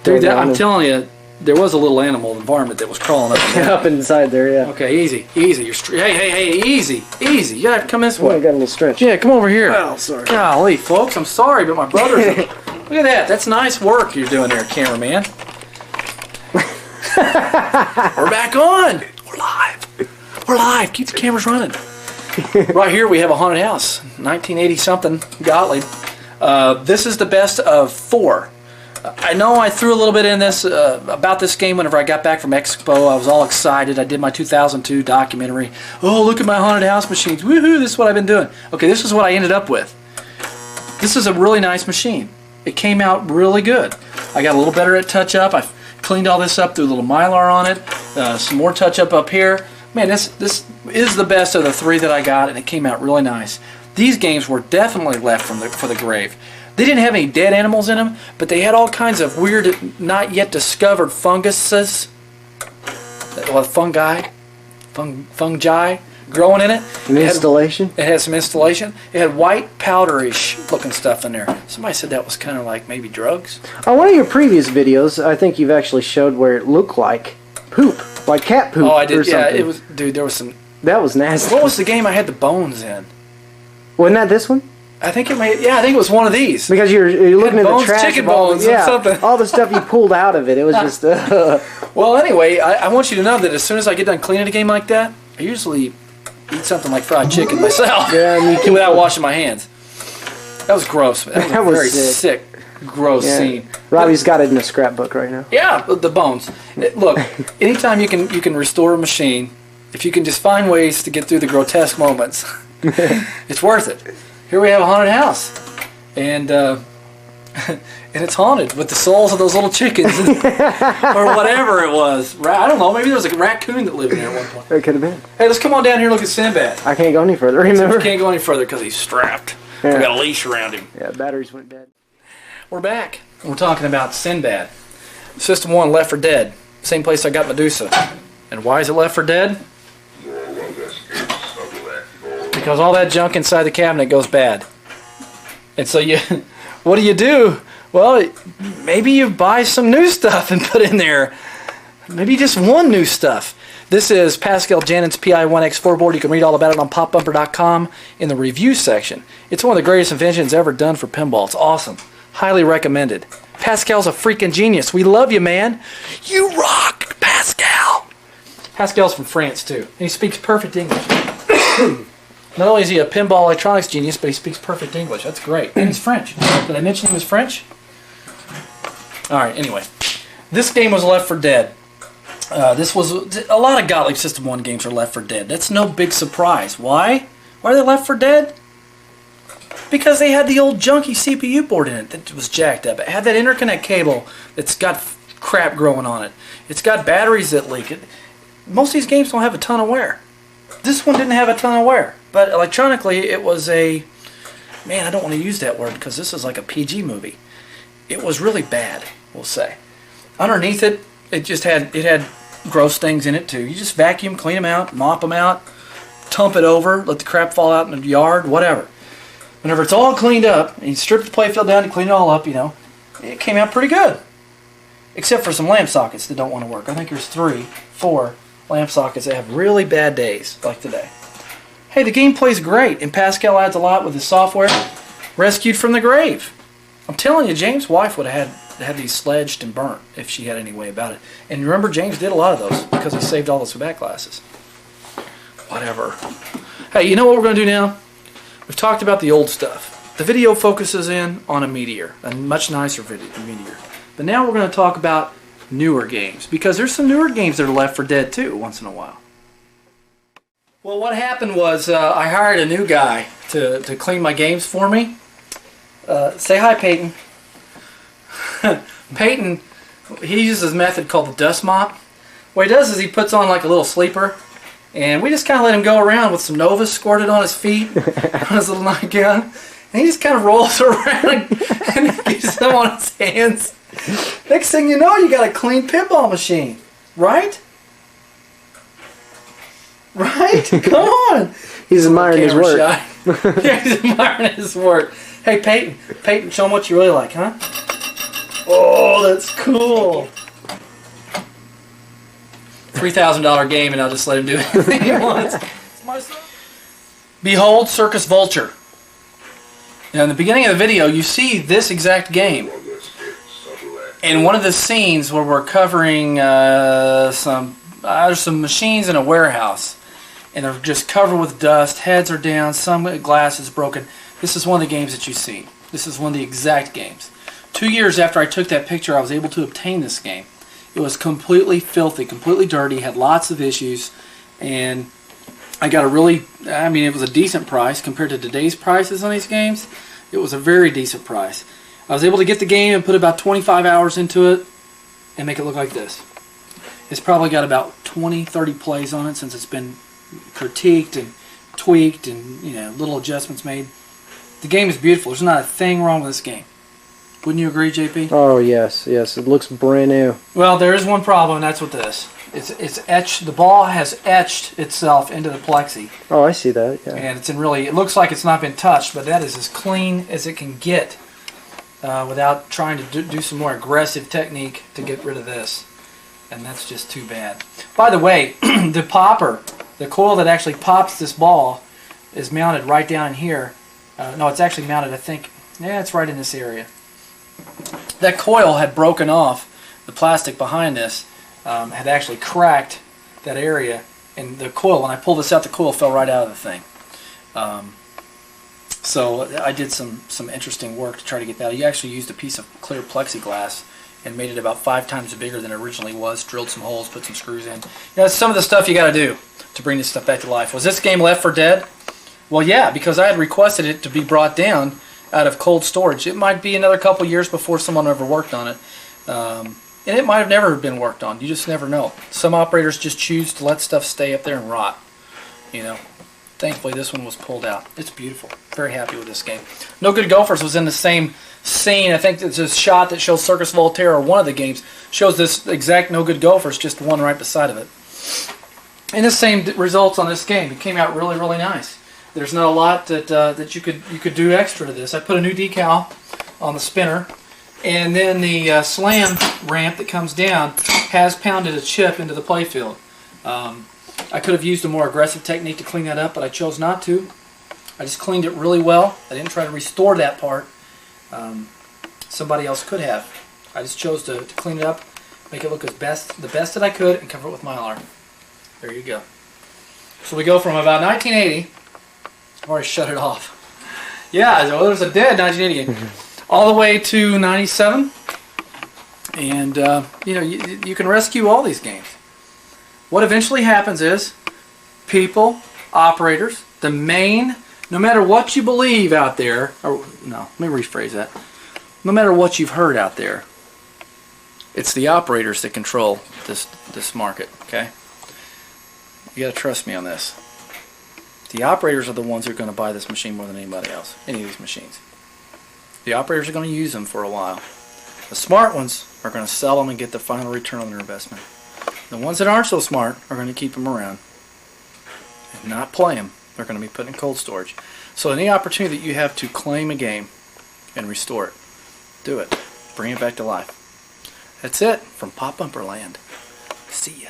Dude, I'm telling you, there was a little animal environment that was crawling up. Up inside there, yeah. Okay, easy. You're hey, easy. You gotta come this way. I got a little stretch. Yeah, come over here. Oh, sorry. Golly, folks, I'm sorry, but my brother's... Look at that. That's nice work you're doing there, cameraman. We're back on. We're live. Keep the cameras running. Right here we have a haunted house. 1980-something Gottlieb. This is the best of 4. I know I threw a little bit in this about this game whenever I got back from Expo. I was all excited. I did my 2002 documentary. Oh, look at my haunted house machines. Woohoo, this is what I've been doing. Okay, this is what I ended up with. This is a really nice machine. It came out really good. I got a little better at touch-up. I cleaned all this up, threw a little Mylar on it, some more touch-up up here. Man, this is the best of the three that I got, and it came out really nice. These games were definitely left for the grave. They didn't have any dead animals in them, but they had all kinds of weird, not yet discovered funguses, well, fungi growing in it. Installation? It had some installation. It had white powderish looking stuff in there. Somebody said that was kind of like maybe drugs. On one of your previous videos, I think you've actually showed where it looked like poop, like cat poop. Oh, I did. Or Yeah, something. it was. Dude, there was some. That was nasty. What was the game I had the bones in? Wasn't that this one? I think it may. Yeah, I think it was one of these. Because you're looking at bones, the trash chicken of all, bones, and something. all the stuff you pulled out of it. It was just. Well, anyway, I want you to know that as soon as I get done cleaning a game like that, I usually eat something like fried chicken myself. Yeah, and you without washing my hands. That was gross. That was a very sick, gross scene. Robbie's got it in a scrapbook right now. Yeah, the bones. Look, anytime you can restore a machine, if you can just find ways to get through the grotesque moments, it's worth it. Here we have a haunted house, and and it's haunted with the souls of those little chickens or whatever it was. I don't know. Maybe there was a raccoon that lived in there at one point. It could have been. Hey, let's come on down here and look at Sinbad. I can't go any further. Remember? We can't go any further because he's strapped. Yeah. We got a leash around him. Yeah, batteries went dead. We're back. We're talking about Sinbad. System 1, Left 4 Dead. Same place I got Medusa. And why is it Left 4 Dead? Because all that junk inside the cabinet goes bad. And so what do? Well, maybe you buy some new stuff and put in there. Maybe just one new stuff. This is Pascal Jannon's PI1X4 board. You can read all about it on popbumper.com in the review section. It's one of the greatest inventions ever done for pinball. It's awesome. Highly recommended. Pascal's a freaking genius. We love you, man. You rock, Pascal. Pascal's from France, too. And he speaks perfect English. Not only is he a pinball electronics genius, but he speaks perfect English. That's great. And he's French. Did I mention he was French? Alright, anyway. This game was Left 4 Dead. This was a lot of Gottlieb System 1 games are Left 4 Dead. That's no big surprise. Why? Why are they Left 4 Dead? Because they had the old junky CPU board in it that was jacked up. It had that interconnect cable that's got crap growing on it. It's got batteries that leak. Most of these games don't have a ton of wear. This one didn't have a ton of wear. But electronically, it was a... Man, I don't want to use that word because this is like a PG movie. It was really bad, we'll say. Underneath it, it had gross things in it too. You just vacuum, clean them out, mop them out, tump it over, let the crap fall out in the yard, whatever. Whenever it's all cleaned up, and you strip the playfield down and clean it all up, you know, it came out pretty good. Except for some lamp sockets that don't want to work. I think there's 3, 4 lamp sockets that have really bad days, like today. Hey, the game plays great, and Pascal adds a lot with his software. Rescued from the grave. I'm telling you, James' wife would have had these sledged and burnt if she had any way about it. And remember, James did a lot of those because he saved all those backglasses. Whatever. Hey, you know what we're going to do now? We've talked about the old stuff. The video focuses in on a Meteor, a much nicer Meteor. But now we're going to talk about newer games, because there's some newer games that are Left 4 Dead too, once in a while. Well, what happened was I hired a new guy to clean my games for me. Say hi, Peyton. Peyton, he uses a method called the dust mop. What he does is he puts on like a little sleeper, and we just kind of let him go around with some Nova squirted on his feet, on his little nightgown, and he just kind of rolls around and gets them on his hands. Next thing you know, you got a clean pinball machine, right? Right? Come on. He's admiring his work. Yeah, he's admiring his work. Hey, Peyton, show him what you really like, huh? Oh, that's cool. $3,000 game, and I'll just let him do anything he wants. Behold, Circus Vulture. Now, in the beginning of the video, you see this exact game. In one of the scenes where we're covering some machines in a warehouse, and they're just covered with dust, heads are down, some glass is broken. This is one of the games that you see. This is one of the exact games. 2 years after I took that picture, I was able to obtain this game. It was completely filthy, completely dirty, had lots of issues, and I got a really, I mean, it was a decent price compared to today's prices on these games. It was a very decent price. I was able to get the game and put about 25 hours into it and make it look like this. It's probably got about 20, 30 plays on it since it's been critiqued and tweaked and, you know, little adjustments made. The game is beautiful. There's not a thing wrong with this game. Wouldn't you agree, JP? Oh, yes, yes. It looks brand new. Well, there is one problem, and that's with this. It's etched. The ball has etched itself into the plexi. Oh, I see that, yeah. And it's in really, it looks like it's not been touched, but that is as clean as it can get without trying to do some more aggressive technique to get rid of this. And that's just too bad. By the way, the popper, the coil that actually pops this ball is mounted right down here. No, it's actually mounted, I think, yeah, it's right in this area. That coil had broken off. The plastic behind this had actually cracked that area, and the coil, when I pulled this out, the coil fell right out of the thing. So I did some interesting work to try to get that. You actually used a piece of clear plexiglass and made it about 5 times bigger than it originally was, drilled some holes, put some screws in. You know, that's some of the stuff you got to do to bring this stuff back to life. Was this game left for dead? Well, yeah, because I had requested it to be brought down out of cold storage. It might be another couple years before someone ever worked on it. And it might have never been worked on. You just never know. Some operators just choose to let stuff stay up there and rot. You know. Thankfully, this one was pulled out. It's beautiful. Very happy with this game. No Good Gophers was in the same scene. I think it's a shot that shows Circus Voltaire, or one of the games, shows this exact No Good Gophers, just one right beside of it. And the same results on this game. It came out really, really nice. There's not a lot that you could do extra to this. I put a new decal on the spinner, and then the slam ramp that comes down has pounded a chip into the playfield. I could have used a more aggressive technique to clean that up, but I chose not to. I just cleaned it really well. I didn't try to restore that part. Somebody else could have. I just chose to clean it up, make it look the best that I could, and cover it with Mylar. There you go. So we go from about 1980. I've already shut it off. Yeah, so there's a dead 1980 game. All the way to 97. And, you know, you can rescue all these games. What eventually happens is people, operators, the main, no matter what you believe out there, or no, let me rephrase that. No matter what you've heard out there, it's the operators that control this market, okay? You got to trust me on this. The operators are the ones who are going to buy this machine more than anybody else, any of these machines. The operators are going to use them for a while. The smart ones are going to sell them and get the final return on their investment. The ones that aren't so smart are going to keep them around and not play them. They're going to be put in cold storage. So any opportunity that you have to claim a game and restore it, do it. Bring it back to life. That's it from Pop Bumper Land. See ya.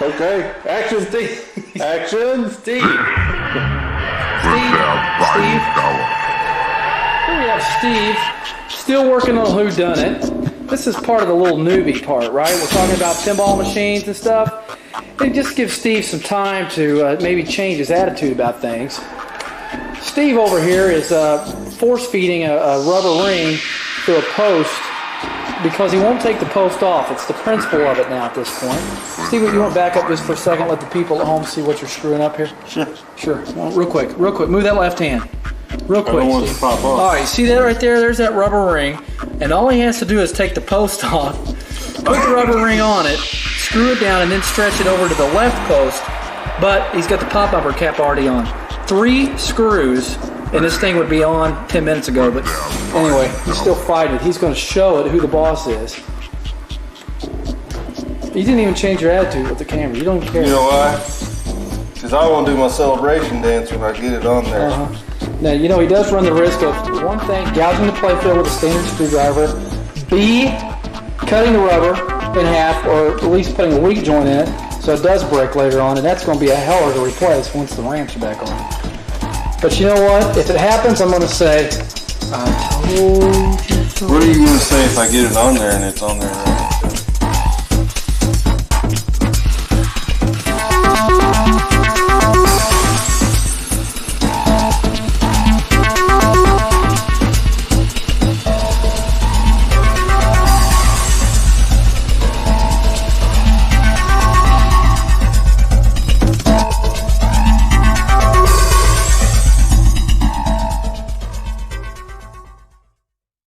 Okay, action, Steve. Action, Steve. Steve. Here we have Steve, still working on whodunit. This is part of the little newbie part, right? We're talking about pinball machines and stuff. It just gives Steve some time to maybe change his attitude about things. Steve over here is force feeding a rubber ring through a post because he won't take the post off. It's the principle of it now at this point. Steve, you want to back up just for a second, let the people at home see what you're screwing up here? Sure. Well, real quick. Move that left hand. Real quick, Steve. Pop off. All right, see that right there? There's that rubber ring. And all he has to do is take the post off, put the rubber ring on it, screw it down, and then stretch it over to the left post. But he's got the pop-upper cap already on. 3 screws, and this thing would be on 10 minutes ago. But anyway, he's still fighting it. He's going to show it who the boss is. You didn't even change your attitude with the camera. You don't care. You know why? Because I want to do my celebration dance when I get it on there. Now, you know, he does run the risk of, one thing, gouging the playfield with a standard screwdriver, B, cutting the rubber in half, or at least putting a weak joint in it, so it does break later on, and that's going to be a heller to replace once the ramps are back on. But you know what? If it happens, I'm going to say, I told you so. What are you going to say if I get it on there and it's on there?